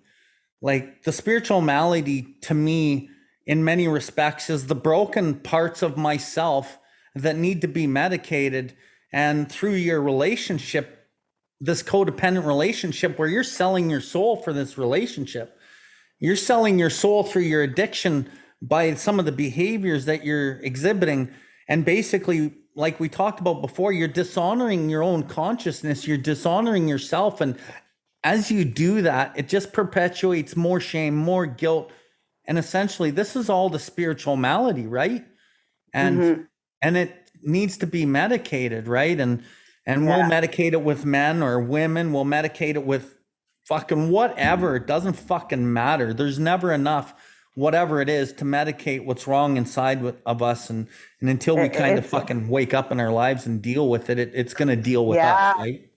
Like the spiritual malady to me, in many respects, is the broken parts of myself that need to be medicated. And through your relationship, this codependent relationship where you're selling your soul for this relationship, you're selling your soul through your addiction by some of the behaviors that you're exhibiting. And basically, like we talked about before, you're dishonoring your own consciousness, you're dishonoring yourself. And as you do that, it just perpetuates more shame, more guilt. And essentially, this is all the spiritual malady, right? And Mm-hmm. and it needs to be medicated, right? And we'll Yeah. medicate it with men or women, we'll medicate it with fucking whatever. It doesn't fucking matter. There's never enough, whatever it is, to medicate what's wrong inside of us. And until we kind of It's fucking wake up in our lives and deal with it, it's going to deal with us, yeah. right?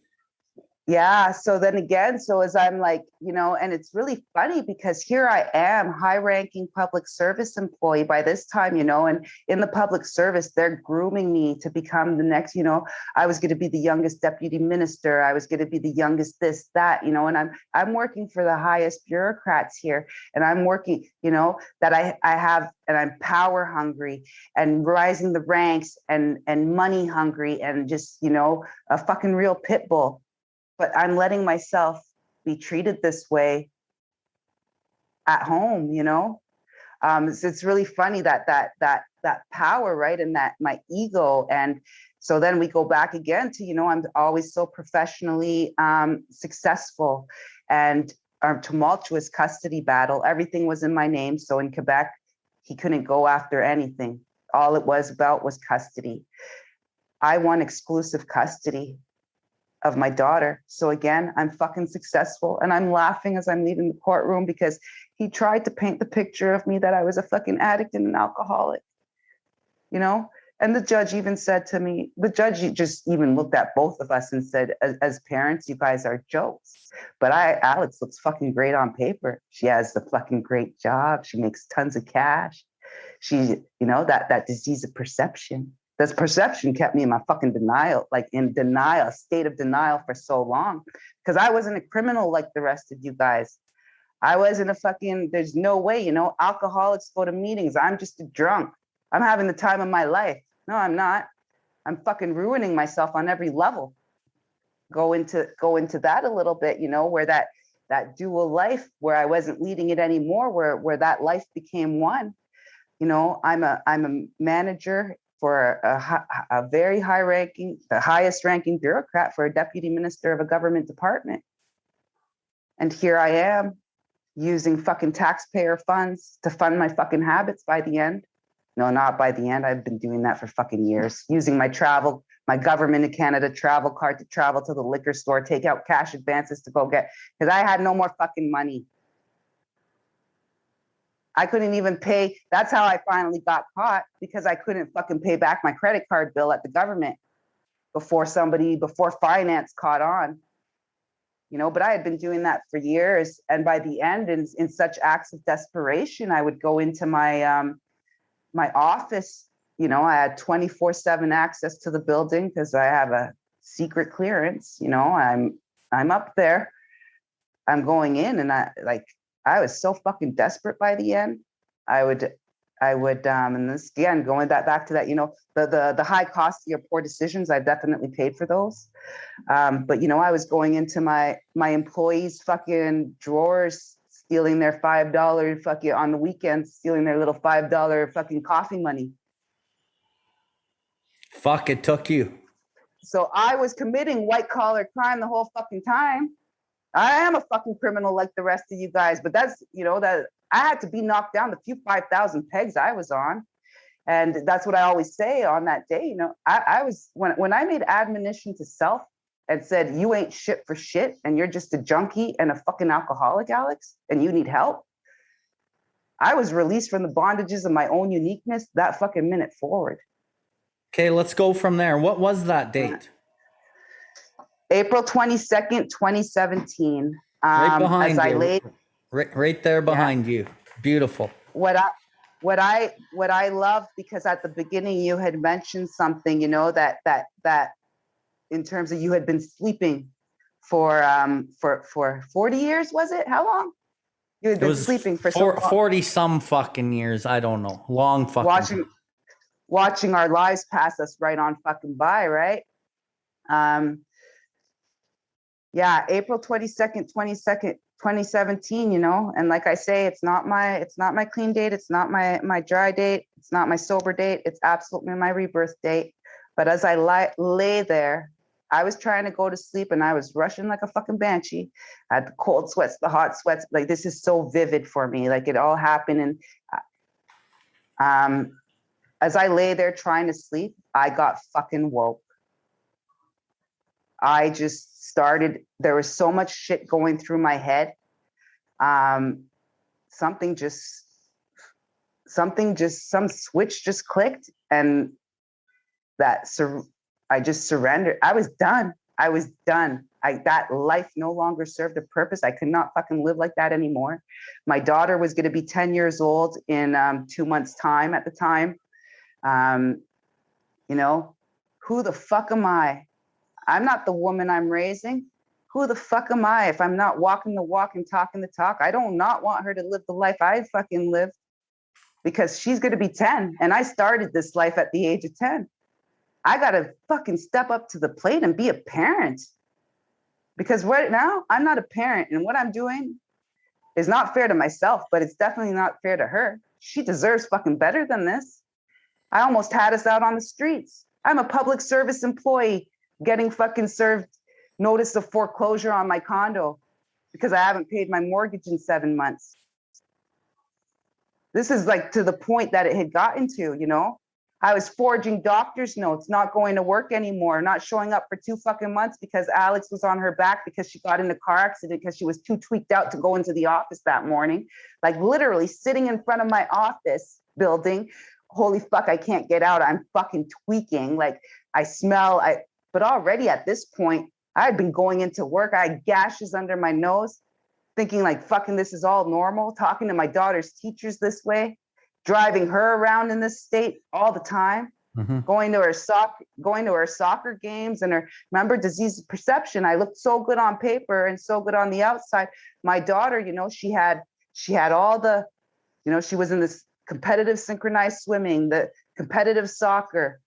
Yeah. So then again, so as I'm like, and it's really funny because here I am, high ranking public service employee by this time, and in the public service, they're grooming me to become the next, I was going to be the youngest deputy minister. I was going to be the youngest this, that, and I'm working for the highest bureaucrats here. And I'm working, that I have, and I'm power hungry and rising the ranks and money hungry and just, a fucking real pit bull. But I'm letting myself be treated this way at home, So it's really funny that power, right, and that my ego. And so then we go back again to, I'm always so professionally successful, and our tumultuous custody battle. Everything was in my name. So in Quebec, he couldn't go after anything. All it was about was custody. I won exclusive custody of my daughter. So again, I'm fucking successful, and I'm laughing as I'm leaving the courtroom because he tried to paint the picture of me that I was a fucking addict and an alcoholic, And the judge even said to me, the judge just even looked at both of us and said, as parents, you guys are jokes. But Alex looks fucking great on paper. She has the fucking great job. She makes tons of cash. She, that disease of perception. This perception kept me in my fucking denial, like in denial, state of denial for so long, because I wasn't a criminal like the rest of you guys. I wasn't a fucking, there's no way, alcoholics go to meetings. I'm just a drunk. I'm having the time of my life. No, I'm not. I'm fucking ruining myself on every level. Go into that a little bit, where that dual life, where I wasn't leading it anymore, where that life became one. I'm a manager for a very high ranking, the highest ranking bureaucrat for a deputy minister of a government department. And here I am using fucking taxpayer funds to fund my fucking habits by the end. No, not by the end. I've been doing that for fucking years, using my government in Canada travel card to travel to the liquor store, take out cash advances to go get, because I had no more fucking money. I couldn't even pay. That's how I finally got caught, because I couldn't fucking pay back my credit card bill at the government before finance caught on, but I had been doing that for years. And by the end, in such acts of desperation, I would go into my office. I had 24/7 access to the building because I have a secret clearance. I'm up there. I'm going in, and I was so fucking desperate by the end. I would and this again, going back to that, the high cost of your poor decisions, I've definitely paid for those. But I was going into my employees' fucking drawers, stealing their $5 fucking on the weekends, stealing their little $5 fucking coffee money. Fuck, it took you. So I was committing white collar crime the whole fucking time. I am a fucking criminal like the rest of you guys, but that's, that I had to be knocked down the few 5,000 pegs I was on. And that's what I always say on that day. I was, when I made admonition to self and said, you ain't shit for shit, and you're just a junkie and a fucking alcoholic, Alex, and you need help. I was released from the bondages of my own uniqueness that fucking minute forward. Okay, let's go from there. What was that date? April 22nd, 2017. Right behind as you. I laid, right there behind you. Beautiful. What I love, because at the beginning you had mentioned something, that in terms of you had been sleeping for 40 years, was it? How long? You had been sleeping for 40 some fucking years. I don't know. Long fucking watching our lives pass us right on fucking by, right? April 22nd, 2017, and like I say, it's not my clean date. It's not my dry date. It's not my sober date. It's absolutely my rebirth date. But as I lay there, I was trying to go to sleep and I was rushing like a fucking banshee. I had the cold sweats, the hot sweats. Like, this is so vivid for me. Like, it all happened. And as I lay there trying to sleep, I got fucking woke. I just started, there was so much shit going through my head. Some switch just clicked, and I just surrendered. I was done. That life no longer served a purpose. I could not fucking live like that anymore. My daughter was going to be 10 years old in 2 months' time at the time. Who the fuck am I? I'm not the woman I'm raising. Who the fuck am I if I'm not walking the walk and talking the talk? I don't not want her to live the life I fucking lived, because she's going to be 10. And I started this life at the age of 10. I got to fucking step up to the plate and be a parent, because right now I'm not a parent. And what I'm doing is not fair to myself, but it's definitely not fair to her. She deserves fucking better than this. I almost had us out on the streets. I'm a public service employee getting fucking served notice of foreclosure on my condo because I haven't paid my mortgage in 7 months. This is like to the point that it had gotten to, I was forging doctor's notes, not going to work anymore, not showing up for 2 fucking months because Alex was on her back because she got in a car accident because she was too tweaked out to go into the office that morning. Like, literally sitting in front of my office building. Holy fuck, I can't get out. I'm fucking tweaking. Like, but already at this point, I had been going into work. I had gashes under my nose, thinking like, fucking, this is all normal. Talking to my daughter's teachers this way, driving her around in this state all the time, going to her soccer games and remember, disease perception. I looked so good on paper and so good on the outside. My daughter, she had all the, she was in this competitive synchronized swimming, the competitive soccer.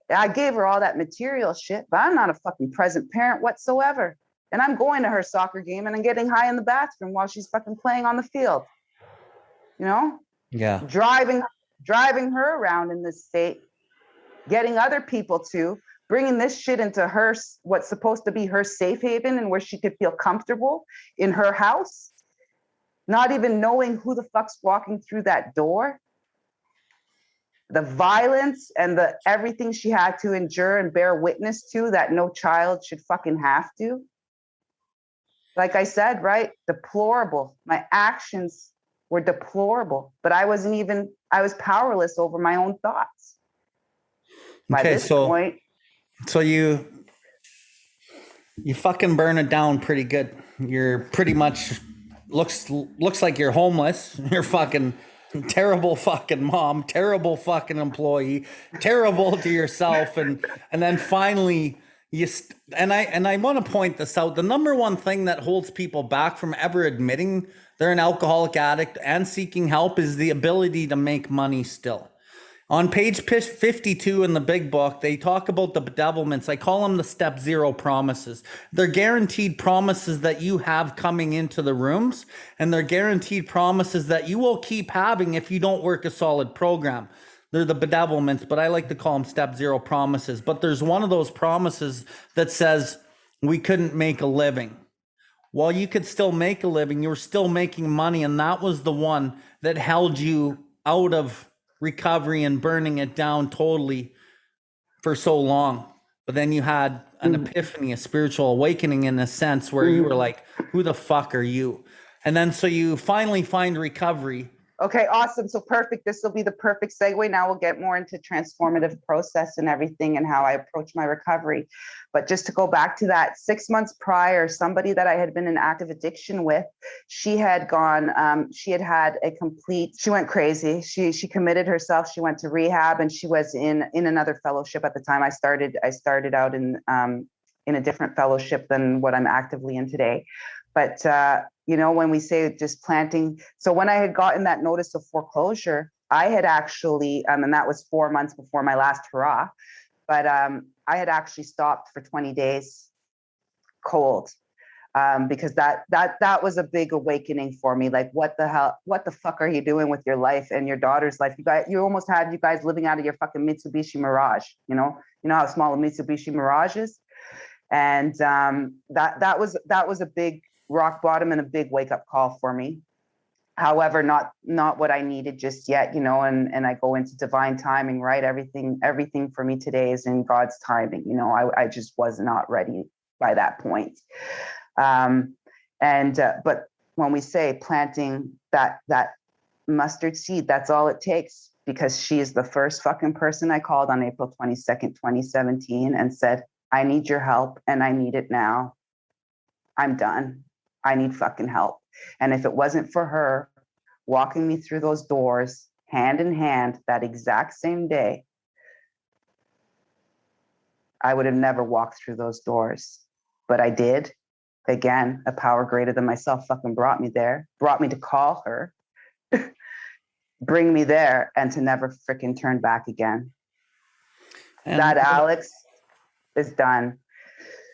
I gave her all that material shit, but I'm not a fucking present parent whatsoever. And I'm going to her soccer game and I'm getting high in the bathroom while she's fucking playing on the field. Yeah. Driving her around in this state, getting other people to, bringing this shit into her, what's supposed to be her safe haven and where she could feel comfortable in her house, not even knowing who the fuck's walking through that door. The violence and the everything she had to endure and bear witness to that no child should fucking have to. Like I said, right? Deplorable. My actions were deplorable, but I was powerless over my own thoughts. By this point. So you fucking burn it down pretty good. You're pretty much looks like you're homeless. You're fucking terrible fucking mom, terrible fucking employee, terrible to yourself, and then finally And I want to point this out. The number one thing that holds people back from ever admitting they're an alcoholic addict and seeking help is the ability to make money still. On page 52 in the big book, they talk about the bedevilments. I call them the step zero promises. They're guaranteed promises that you have coming into the rooms, and they're guaranteed promises that you will keep having if you don't work a solid program. They're the bedevilments, but I like to call them step zero promises. But there's one of those promises that says we couldn't make a living. While you could still make a living, you were still making money, and that was the one that held you out of recovery and burning it down totally for so long. But then you had an epiphany, a spiritual awakening in a sense where you were like, who the fuck are you? And then so you finally find recovery. Okay, awesome. So perfect. This will be the perfect segue. Now we'll get more into transformative process and everything and how I approach my recovery. But just to go back to that, 6 months prior, somebody that I had been in active addiction with, she had gone, she went crazy. She committed herself. She went to rehab, and she was in another fellowship at the time. I started out in a different fellowship than what I'm actively in today. But, when we say just planting, so when I had gotten that notice of foreclosure, I had actually, and that was 4 months before my last hurrah, but I had actually stopped for 20 days cold, because that was a big awakening for me. Like, what the fuck are you doing with your life and your daughter's life? You almost had you guys living out of your fucking Mitsubishi Mirage, you know how small a Mitsubishi Mirage is. And that was a big rock bottom and a big wake up call for me. However, not what I needed just yet, and I go into divine timing, right? Everything for me today is in God's timing. I just was not ready by that point. But when we say planting that mustard seed, that's all it takes, because she is the first fucking person I called on April 22nd, 2017 and said, I need your help and I need it now. I'm done. I need fucking help. And if it wasn't for her walking me through those doors hand in hand that exact same day, I would have never walked through those doors. But I did. Again, a power greater than myself fucking brought me there, brought me to call her, bring me there, and to never freaking turn back again. And that, Alex, is done.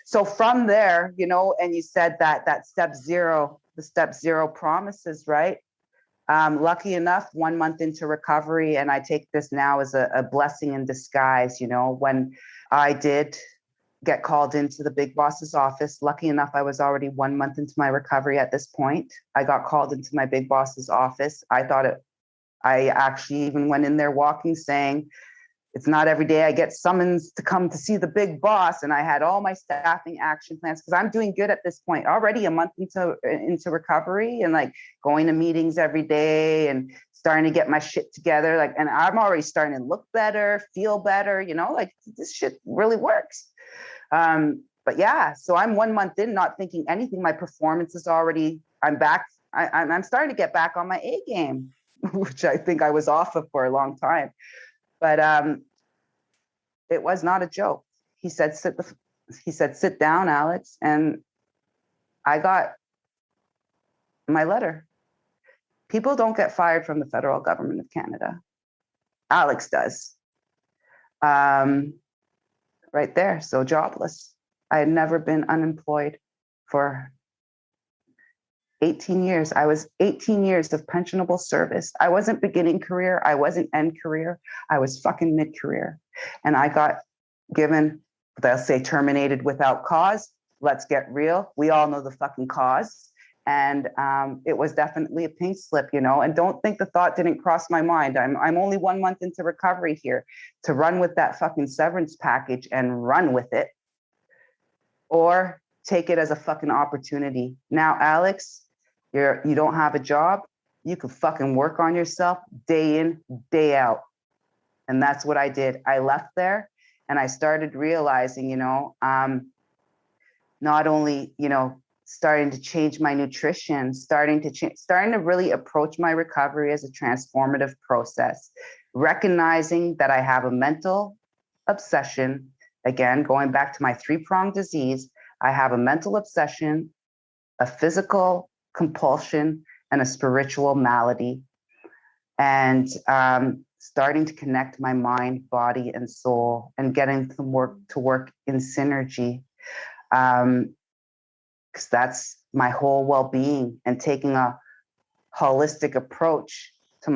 So from there, and you said that step zero, the step zero promises, right? Lucky enough, 1 month into recovery, and I take this now as a blessing in disguise, when I did get called into the big boss's office. Lucky enough, I was already 1 month into my recovery at this point. I got called into my big boss's office. I actually even went in there walking, saying, it's not every day I get summons to come to see the big boss. And I had all my staffing action plans, because I'm doing good at this point, already a month into recovery, and like going to meetings every day and starting to get my shit together. Like, and I'm already starting to look better, feel better, like this shit really works. But yeah, so I'm 1 month in, not thinking anything. My performance is already, I'm back. I'm starting to get back on my A game, which I think I was off of for a long time. But it was not a joke. He said, sit down, Alex. And I got my letter. People don't get fired from the federal government of Canada. Alex does. Right there. So jobless. I had never been unemployed for 18 years. I was 18 years of pensionable service. I wasn't beginning career. I wasn't end career. I was fucking mid-career. And I got given, they'll say terminated without cause. Let's get real. We all know the fucking cause. And it was definitely a pink slip, and don't think the thought didn't cross my mind. I'm only 1 month into recovery here to run with that fucking severance package and run with it, or take it as a fucking opportunity. Now, Alex, you don't have a job. You can fucking work on yourself day in, day out. And that's what I did. I left there and I started realizing, not only, starting to change my nutrition, starting to really approach my recovery as a transformative process, recognizing that I have a mental obsession again, going back to my three-pronged disease, I have a mental obsession, a physical compulsion, and a spiritual malady. And starting to connect my mind, body, and soul, and getting to work in synergy. Because that's my whole well-being, and taking a holistic approach to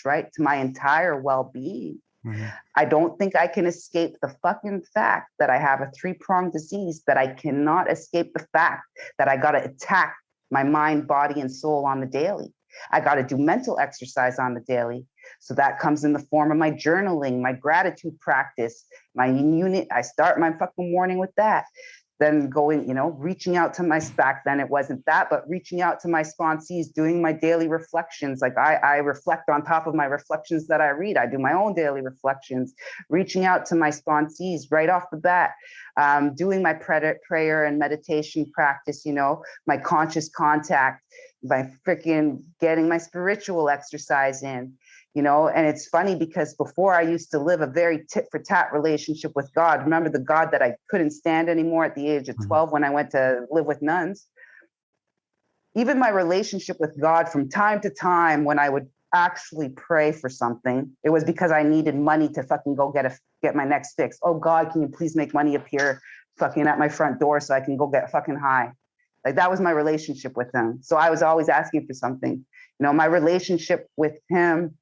right, to my entire well-being. Mm-hmm. I don't think I can escape the fucking fact that I have a three-pronged disease, that I cannot escape the fact that I got to attack my mind, body, and soul on the daily. I got to do mental exercise on the daily. So that comes in the form of my journaling, my gratitude practice, my unit. I start my fucking morning with that. Then going, reaching out to back then it wasn't that, but reaching out to my sponsees, doing my daily reflections. Like I reflect on top of my reflections that I read. I do my own daily reflections, reaching out to my sponsees right off the bat, doing my prayer and meditation practice, my conscious contact, by freaking getting my spiritual exercise in. And it's funny because before I used to live a very tit for tat relationship with God. Remember the God that I couldn't stand anymore at the age of 12 when I went to live with nuns? Even my relationship with God, from time to time when I would actually pray for something, it was because I needed money to fucking go get my next fix. Oh God, can you please make money appear fucking at my front door so I can go get fucking high? Like that was my relationship with him. So I was always asking for something. My relationship with him,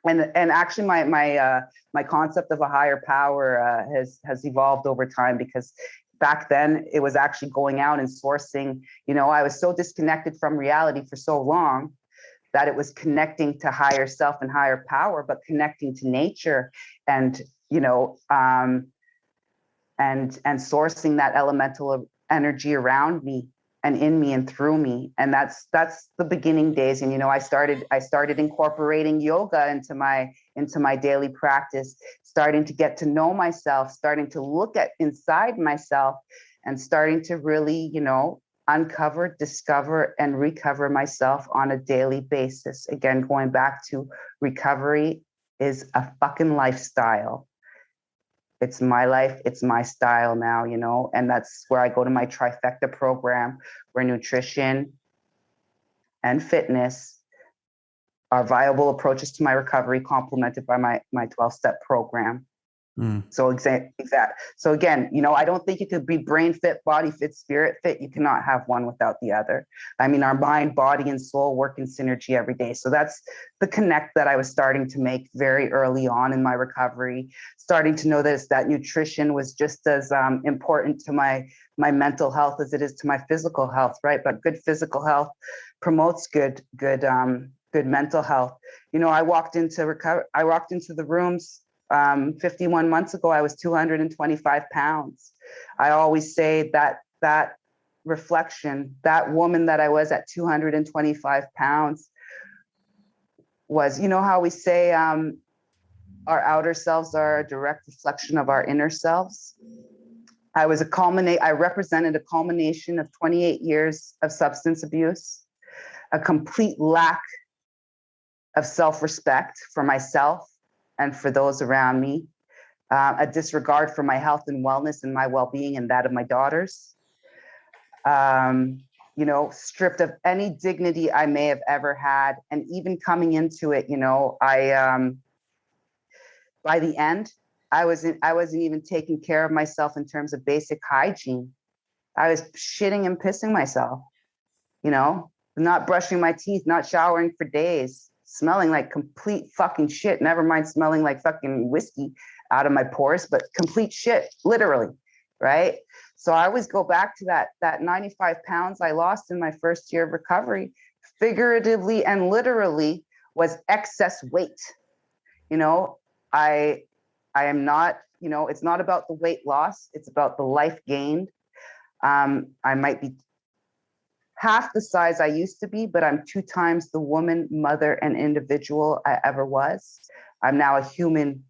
and actually my concept of a higher power has evolved over time, because back then it was actually going out and sourcing. I was so disconnected from reality for so long that it was connecting to higher self and higher power, but connecting to nature and and sourcing that elemental energy around me and in me and through me. And that's the beginning days. And, I started incorporating yoga into my daily practice, starting to get to know myself, starting to look at inside myself, and starting to really, uncover, discover, and recover myself on a daily basis. Again, going back to recovery is a fucking lifestyle. It's my life. It's my style now, and that's where I go to my trifecta program, where nutrition and fitness are viable approaches to my recovery, complemented by my 12-step program. So So again, I don't think you could be brain fit, body fit, spirit fit. You cannot have one without the other. I mean, our mind, body, and soul work in synergy every day. So that's the connect that I was starting to make very early on in my recovery, starting to know that nutrition was just as important to my mental health as it is to my physical health, right? But good physical health promotes good mental health. I walked into the rooms 51 months ago. I was 225 pounds. I always say that reflection, that woman that I was at 225 pounds was, how we say our outer selves are a direct reflection of our inner selves. I represented a culmination of 28 years of substance abuse, a complete lack of self-respect for myself and for those around me, a disregard for my health and wellness and my well-being and that of my daughters, stripped of any dignity I may have ever had. And even coming into it, I, by the end, I wasn't even taking care of myself in terms of basic hygiene. I was shitting and pissing myself, not brushing my teeth, not showering for days, smelling like complete fucking shit. Never mind smelling like fucking whiskey out of my pores, but complete shit, literally, right? So I always go back to that 95 pounds I lost in my first year of recovery, figuratively and literally, was excess weight. I am not, it's not about the weight loss. It's about the life gained. I might be half the size I used to be, but I'm 2 times the woman, mother, and individual I ever was. I'm now a human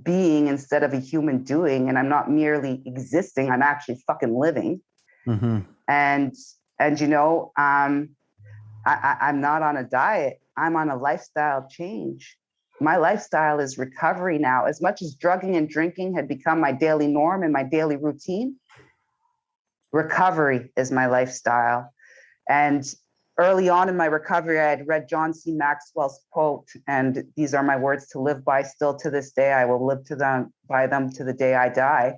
being instead of a human doing, and I'm not merely existing. I'm actually fucking living. Mm-hmm. And I'm not on a diet. I'm on a lifestyle change. my lifestyle is recovery now. As much as drugging and drinking had become my daily norm and my daily routine, recovery is my lifestyle. And early on in my recovery, I had read John C. Maxwell's quote, and these are my words to live by still to this day. I will live by them to the day I die.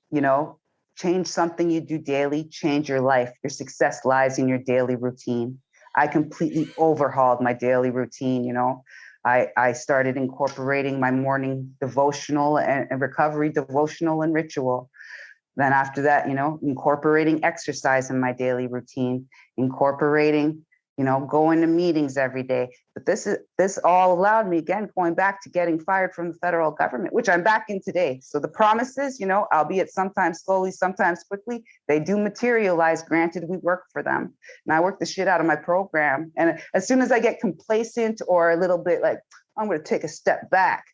You know, change something you do daily, change your life. Your success lies in your daily routine. I completely overhauled my daily routine. You know, I started incorporating my morning devotional and recovery devotional and ritual. Then after that, you know, incorporating exercise in my daily routine, incorporating, you know, going to meetings every day. But this all allowed me, again, going back to getting fired from the federal government, which I'm back in today. So the promises, you know, albeit sometimes slowly, sometimes quickly, they do materialize. Granted, we work for them. And I work the shit out of my program. And as soon as I get complacent or a little bit like, I'm going to take a step back,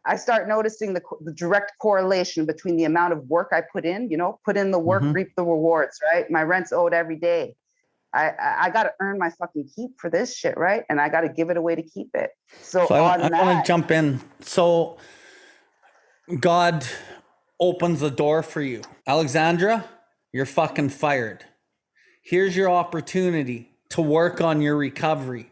I start noticing the direct correlation between the amount of work I put in, you know, put in the work, reap the rewards, right? My rent's owed every day. I got to earn my fucking keep for this shit, right? And I got to give it away to keep it. So I want to jump in. So God opens the door for you. Alexendra, you're fucking fired. Here's your opportunity to work on your recovery.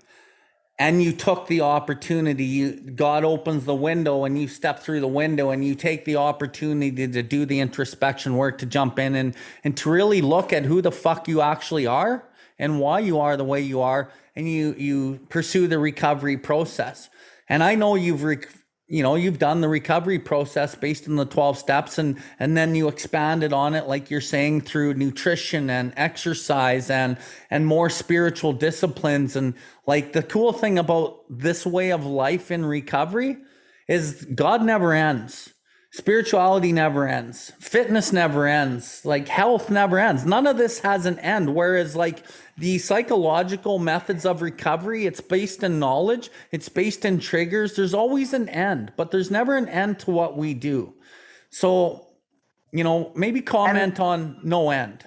And you took the opportunity. God opens the window and you step through the window and you take the opportunity to do the introspection work, to jump in and to really look at who the fuck you actually are and why you are the way you are. And you pursue the recovery process. And I know you've done the recovery process based on the 12 steps and then you expanded on it, like you're saying, through nutrition and exercise and more spiritual disciplines. And like the cool thing about this way of life in recovery is God never ends. Spirituality never ends. Fitness never ends. Like health never ends. None of this has an end. Whereas like the psychological methods of recovery, it's based in knowledge. It's based in triggers. There's always an end, but there's never an end to what we do. So, you know, maybe comment on no end.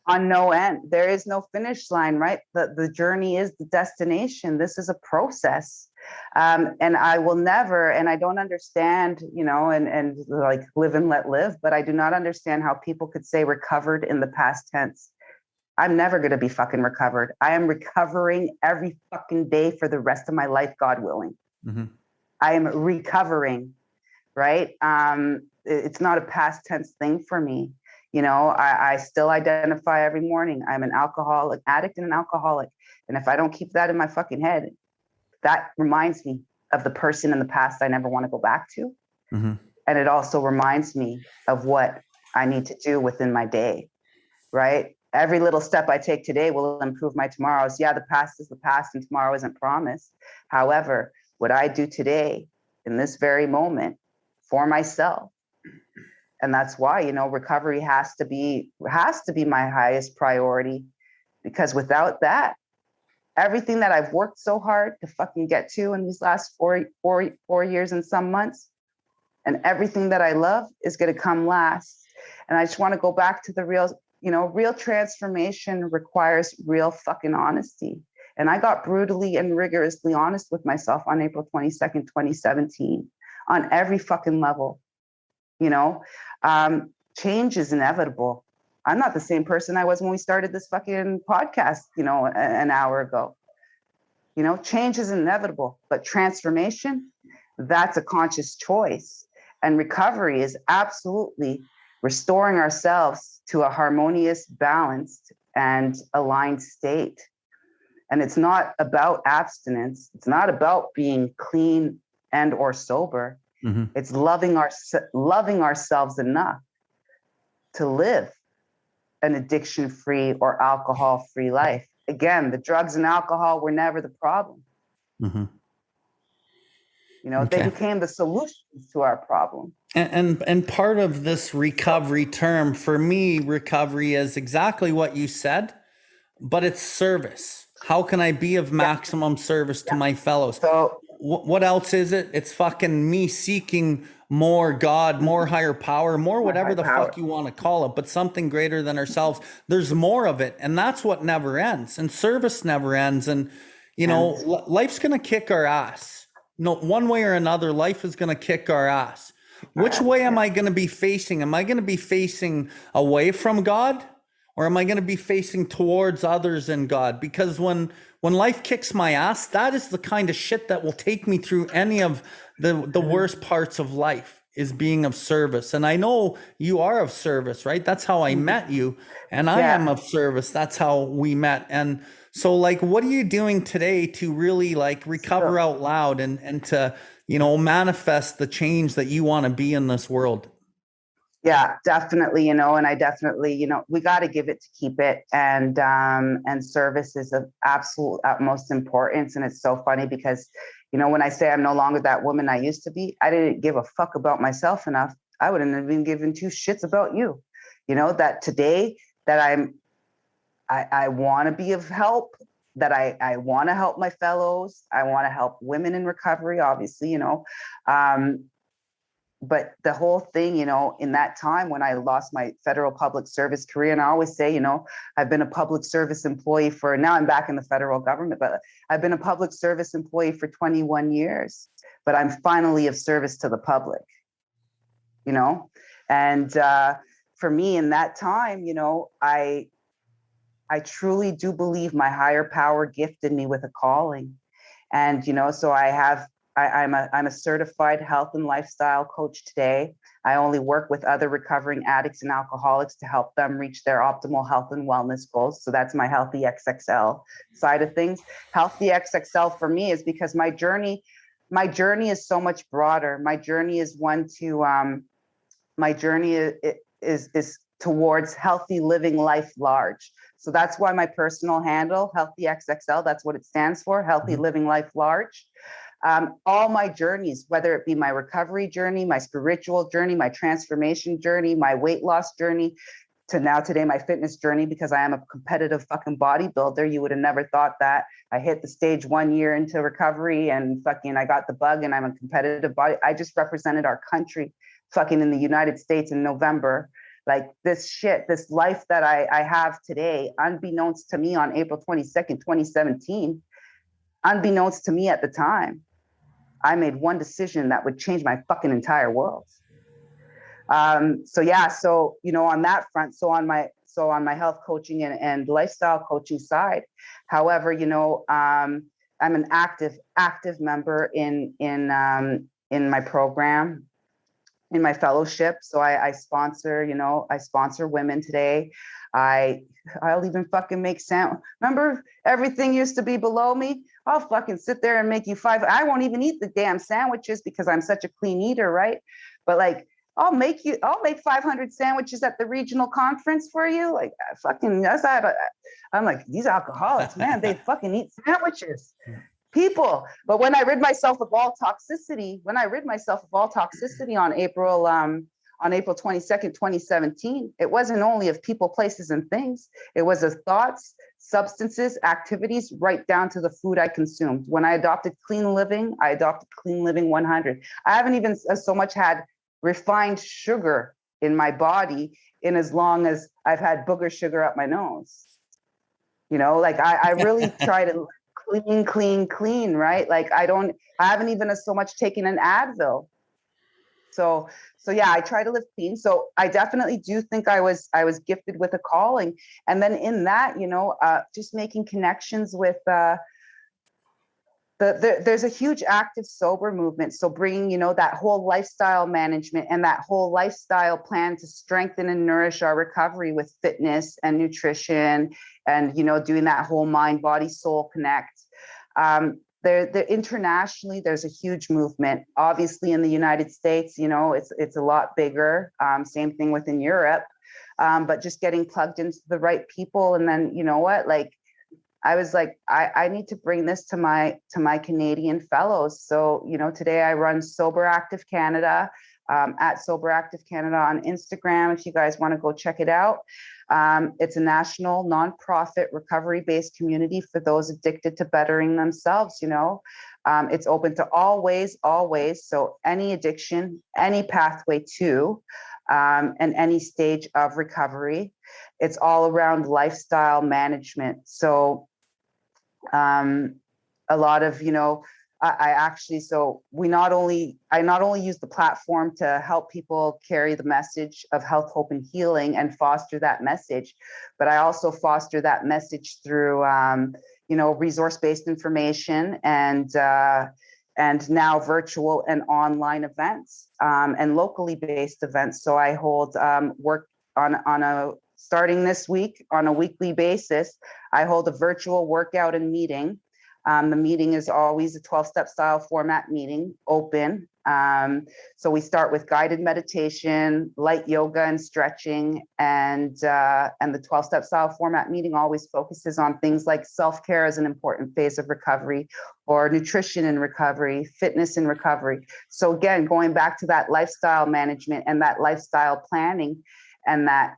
On no end. There is no finish line, right? The journey is the destination. This is a process. And I will never, and I don't understand, you know, and like live and let live, but I do not understand how people could say recovered in the past tense. I'm never going to be fucking recovered. I am recovering every fucking day for the rest of my life, God willing. Mm-hmm. I am recovering, right? It's not a past tense thing for me. You know, I still identify every morning. I'm an alcoholic addict and an alcoholic. And if I don't keep that in my fucking head, that reminds me of the person in the past I never want to go back to. Mm-hmm. And it also reminds me of what I need to do within my day, right? Every little step I take today will improve my tomorrows. Yeah, the past is the past and tomorrow isn't promised. However, what I do today in this very moment for myself, and that's why, you know, recovery has to be my highest priority, because without that, everything that I've worked so hard to fucking get to in these last four years and some months, and everything that I love is going to come last. And I just want to go back to the real transformation requires real fucking honesty. And I got brutally and rigorously honest with myself on April 22nd, 2017, on every fucking level. You know, change is inevitable. I'm not the same person I was when we started this fucking podcast, you know, an hour ago. You know, change is inevitable, but transformation, that's a conscious choice. And recovery is absolutely restoring ourselves to a harmonious, balanced, and aligned state. And it's not about abstinence. It's not about being clean and or sober. Mm-hmm. It's loving ourselves enough to live an addiction-free or alcohol-free life. Again, the drugs and alcohol were never the problem. Mm-hmm. You know, okay. They became the solutions to our problem. And part of this recovery term, for me, recovery is exactly what you said, but it's service. How can I be of maximum service to my fellows? So what else is it? It's fucking me seeking more God, more higher power, more whatever the fuck you want to call it, but something greater than ourselves. There's more of it. And that's what never ends. And service never ends. And, You know, life's going to kick our ass. No, one way or another, life is going to kick our ass. Which way am I going to be facing? Am I going to be facing away from God, or am I going to be facing towards others and God? Because when life kicks my ass, that is the kind of shit that will take me through any of the worst parts of life, is being of service. And I know you are of service, right? That's how I met you. And I am of service. That's how we met. And so, like, what are you doing today to really like recover out loud and to, you know, manifest the change that you want to be in this world? Yeah, definitely, you know, and I definitely, you know, we got to give it to keep it. And service is of absolute utmost importance. And it's so funny because, you know, when I say I'm no longer that woman I used to be, I didn't give a fuck about myself enough. I wouldn't have been giving two shits about you. You know, that today that I want to be of help, that I want to help my fellows. I want to help women in recovery, obviously, you know. But the whole thing, you know, in that time when I lost my federal public service career, and I always say, you know, I've been a public service employee for, now I'm back in the federal government, but I've been a public service employee for 21 years, but I'm finally of service to the public, you know? And for me in that time, you know, I truly do believe my higher power gifted me with a calling. And, you know, so I'm a certified health and lifestyle coach today. I only work with other recovering addicts and alcoholics to help them reach their optimal health and wellness goals. So that's my Healthy XXL side of things. Healthy XXL for me is because my journey is so much broader. My journey is is towards healthy living life large. So that's why my personal handle, Healthy XXL, that's what it stands for, Healthy Living Life Large. All my journeys, whether it be my recovery journey, my spiritual journey, my transformation journey, my weight loss journey, to now today, my fitness journey, because I am a competitive fucking bodybuilder. You would have never thought that. I hit the stage 1 year into recovery and fucking I got the bug and I'm a competitive body. I just represented our country fucking in the United States in November. Like this shit, this life that I have today, unbeknownst to me on April 22nd, 2017, unbeknownst to me at the time, I made one decision that would change my fucking entire world. So yeah, so, you know, on that front, so on my health coaching and lifestyle coaching side, however, you know, I'm an active member in my program, in my fellowship. So I sponsor, you know, I sponsor women today. I'll even fucking make remember everything used to be below me? I'll fucking sit there and make you 5. I won't even eat the damn sandwiches because I'm such a clean eater, right? But like, I'll make 500 sandwiches at the regional conference for you. Like fucking, I'm like, these alcoholics, man, they fucking eat sandwiches. People. But when I rid myself of all toxicity, on April 22nd, 2017, it wasn't only of people, places, and things. It was of thoughts, substances, activities, right down to the food I consumed. When I adopted clean living, I adopted clean living 100. I haven't even so much had refined sugar in my body in as long as I've had booger sugar up my nose. You know, like I really try to clean, right? Like I haven't even so much taken an Advil. So yeah, I try to live clean. So I definitely do think I was gifted with a calling. And then in that, you know, just making connections with, there's a huge active sober movement. So bringing, you know, that whole lifestyle management and that whole lifestyle plan to strengthen and nourish our recovery with fitness and nutrition and, you know, doing that whole mind, body, soul connect. There internationally, there's a huge movement. Obviously in the United States, you know, it's a lot bigger. Same thing within Europe, but just getting plugged into the right people. And then, you know what, like, I was like, I need to bring this to my Canadian fellows. So, you know, today I run Sober Active Canada, at Sober Active Canada on Instagram, if you guys want to go check it out. It's a national nonprofit recovery-based community for those addicted to bettering themselves, you know. It's open to always. So any addiction, any pathway to, and any stage of recovery. It's all around lifestyle management. So a lot of, I actually, so I not only use the platform to help people carry the message of health, hope, and healing and foster that message, but I also foster that message through, resource-based information and now virtual and online events, and locally based events. So I hold work starting this week on a weekly basis. I hold a virtual workout and meeting. The meeting is always a 12-step style format meeting, open. So we start with guided meditation, light yoga and stretching, and the 12-step style format meeting always focuses on things like self-care as an important phase of recovery, or nutrition in recovery, fitness in recovery. So again, going back to that lifestyle management and that lifestyle planning, and that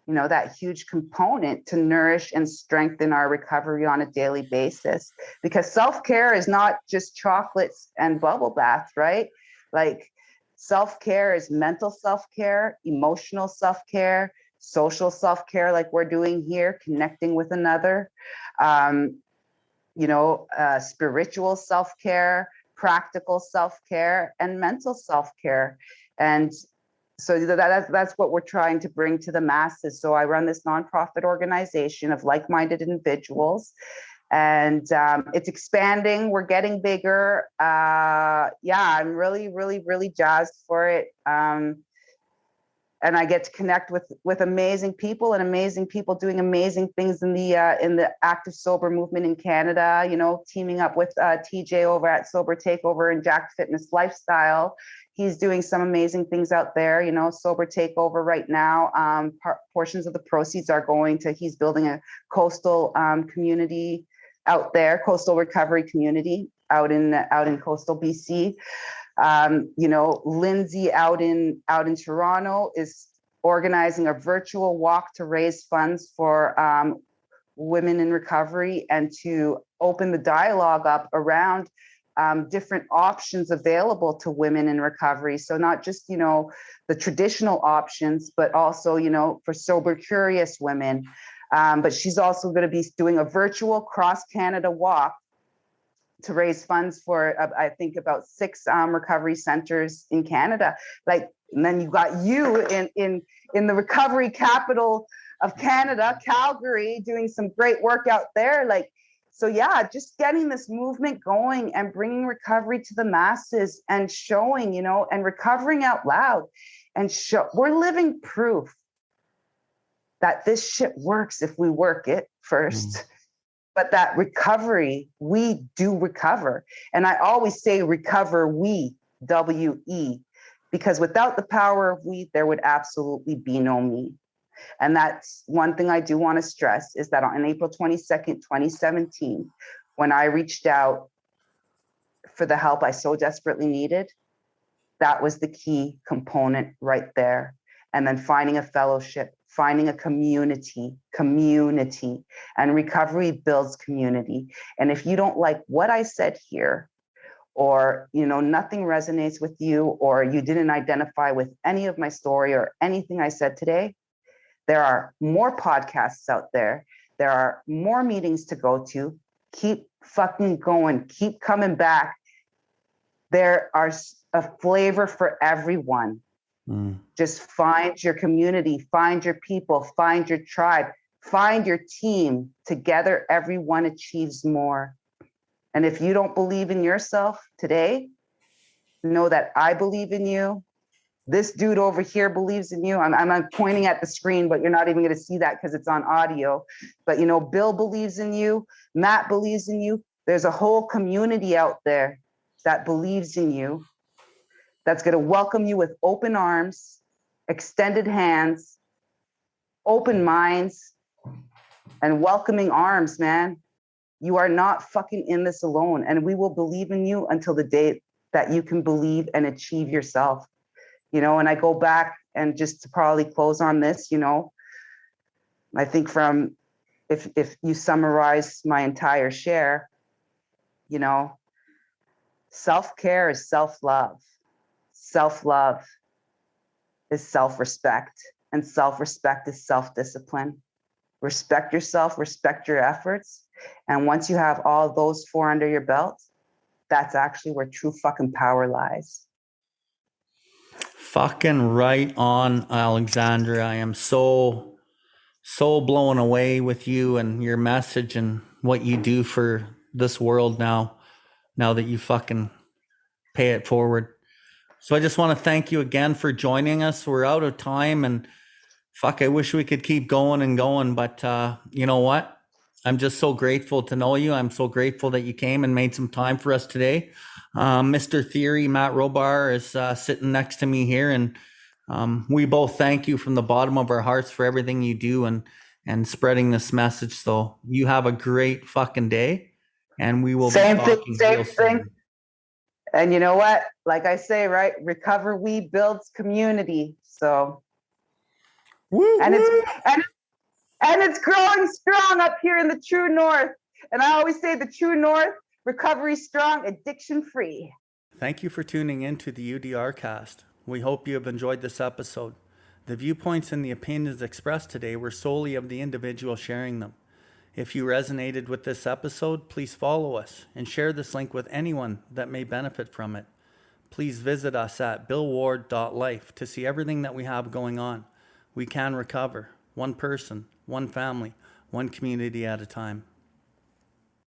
that huge component to nourish and strengthen our recovery on a daily basis. Because self-care is not just chocolates and bubble baths, right? Like, self-care is mental self-care, emotional self-care, social self-care, like we're doing here, connecting with another, spiritual self-care, practical self-care, and mental self-care. And so that's what we're trying to bring to the masses. So I run this nonprofit organization of like-minded individuals, and it's expanding. We're getting bigger. I'm really, really, really jazzed for it. And I get to connect with amazing people doing amazing things in the active sober movement in Canada. Teaming up with TJ over at Sober Takeover and Jack Fitness Lifestyle. He's doing some amazing things out there. Sober Takeover right now. Portions of the proceeds are going to. He's building a coastal community out there, coastal recovery community out in coastal BC. Lindsay out in Toronto is organizing a virtual walk to raise funds for women in recovery and to open the dialogue up around different options available to women in recovery. So not just, the traditional options, but also, for sober curious women. But she's also going to be doing a virtual cross-Canada walk to raise funds for, I think, about 6 recovery centers in Canada. And then you've got you in the recovery capital of Canada, Calgary, doing some great work out there. So yeah, just getting this movement going and bringing recovery to the masses and showing, and recovering out loud, and we're living proof that this shit works if we work it first. But that recovery, we do recover. And I always say recover we, W-E, because without the power of we, there would absolutely be no me. And that's one thing I do want to stress, is that on April 22nd, 2017, when I reached out for the help I so desperately needed, that was the key component right there. And then finding a fellowship, finding a community, and recovery builds community. And if you don't like what I said here, or, nothing resonates with you, or you didn't identify with any of my story or anything I said today, there are more podcasts out there. There are more meetings to go to. Keep fucking going. Keep coming back. There are a flavor for everyone. Just find your community, find your people, find your tribe, find your team. Together, everyone achieves more. And if you don't believe in yourself today, know that I believe in you. This dude over here believes in you. I'm pointing at the screen, but you're not even going to see that because it's on audio. But, Bill believes in you. Matt believes in you. There's a whole community out there that believes in you, that's going to welcome you with open arms, extended hands, open minds, and welcoming arms, man. You are not fucking in this alone. And we will believe in you until the day that you can believe and achieve yourself. And I go back, and just to probably close on this, I think if you summarize my entire share, self-care is self-love. Self-love is self-respect, and self-respect is self-discipline. Respect yourself, respect your efforts, And once you have all those 4 under your belt, that's actually where true fucking power lies. Fucking right on, Alexandra. I am so blown away with you and your message and what you do for this world now that you fucking pay it forward. So I just want to thank you again for joining us. We're out of time, and fuck, I wish we could keep going and going, but you know what? I'm just so grateful to know you. I'm so grateful that you came and made some time for us today. Mr. Theory, Matt Robar, is sitting next to me here, and we both thank you from the bottom of our hearts for everything you do and spreading this message. So you have a great fucking day, and we will Same be thing, talking same real thing. soon. And you know what? Like I say, right? Recover We builds community. So, Woo, and woo. it's growing strong up here in the true north. And I always say the true north, recovery strong, addiction free. Thank you for tuning in to the UDRcast. We hope you have enjoyed this episode. The viewpoints and the opinions expressed today were solely of the individual sharing them. If you resonated with this episode, please follow us and share this link with anyone that may benefit from it. Please visit us at BILLWARD.life to see everything that we have going on. We can recover, one person, one family, one community at a time.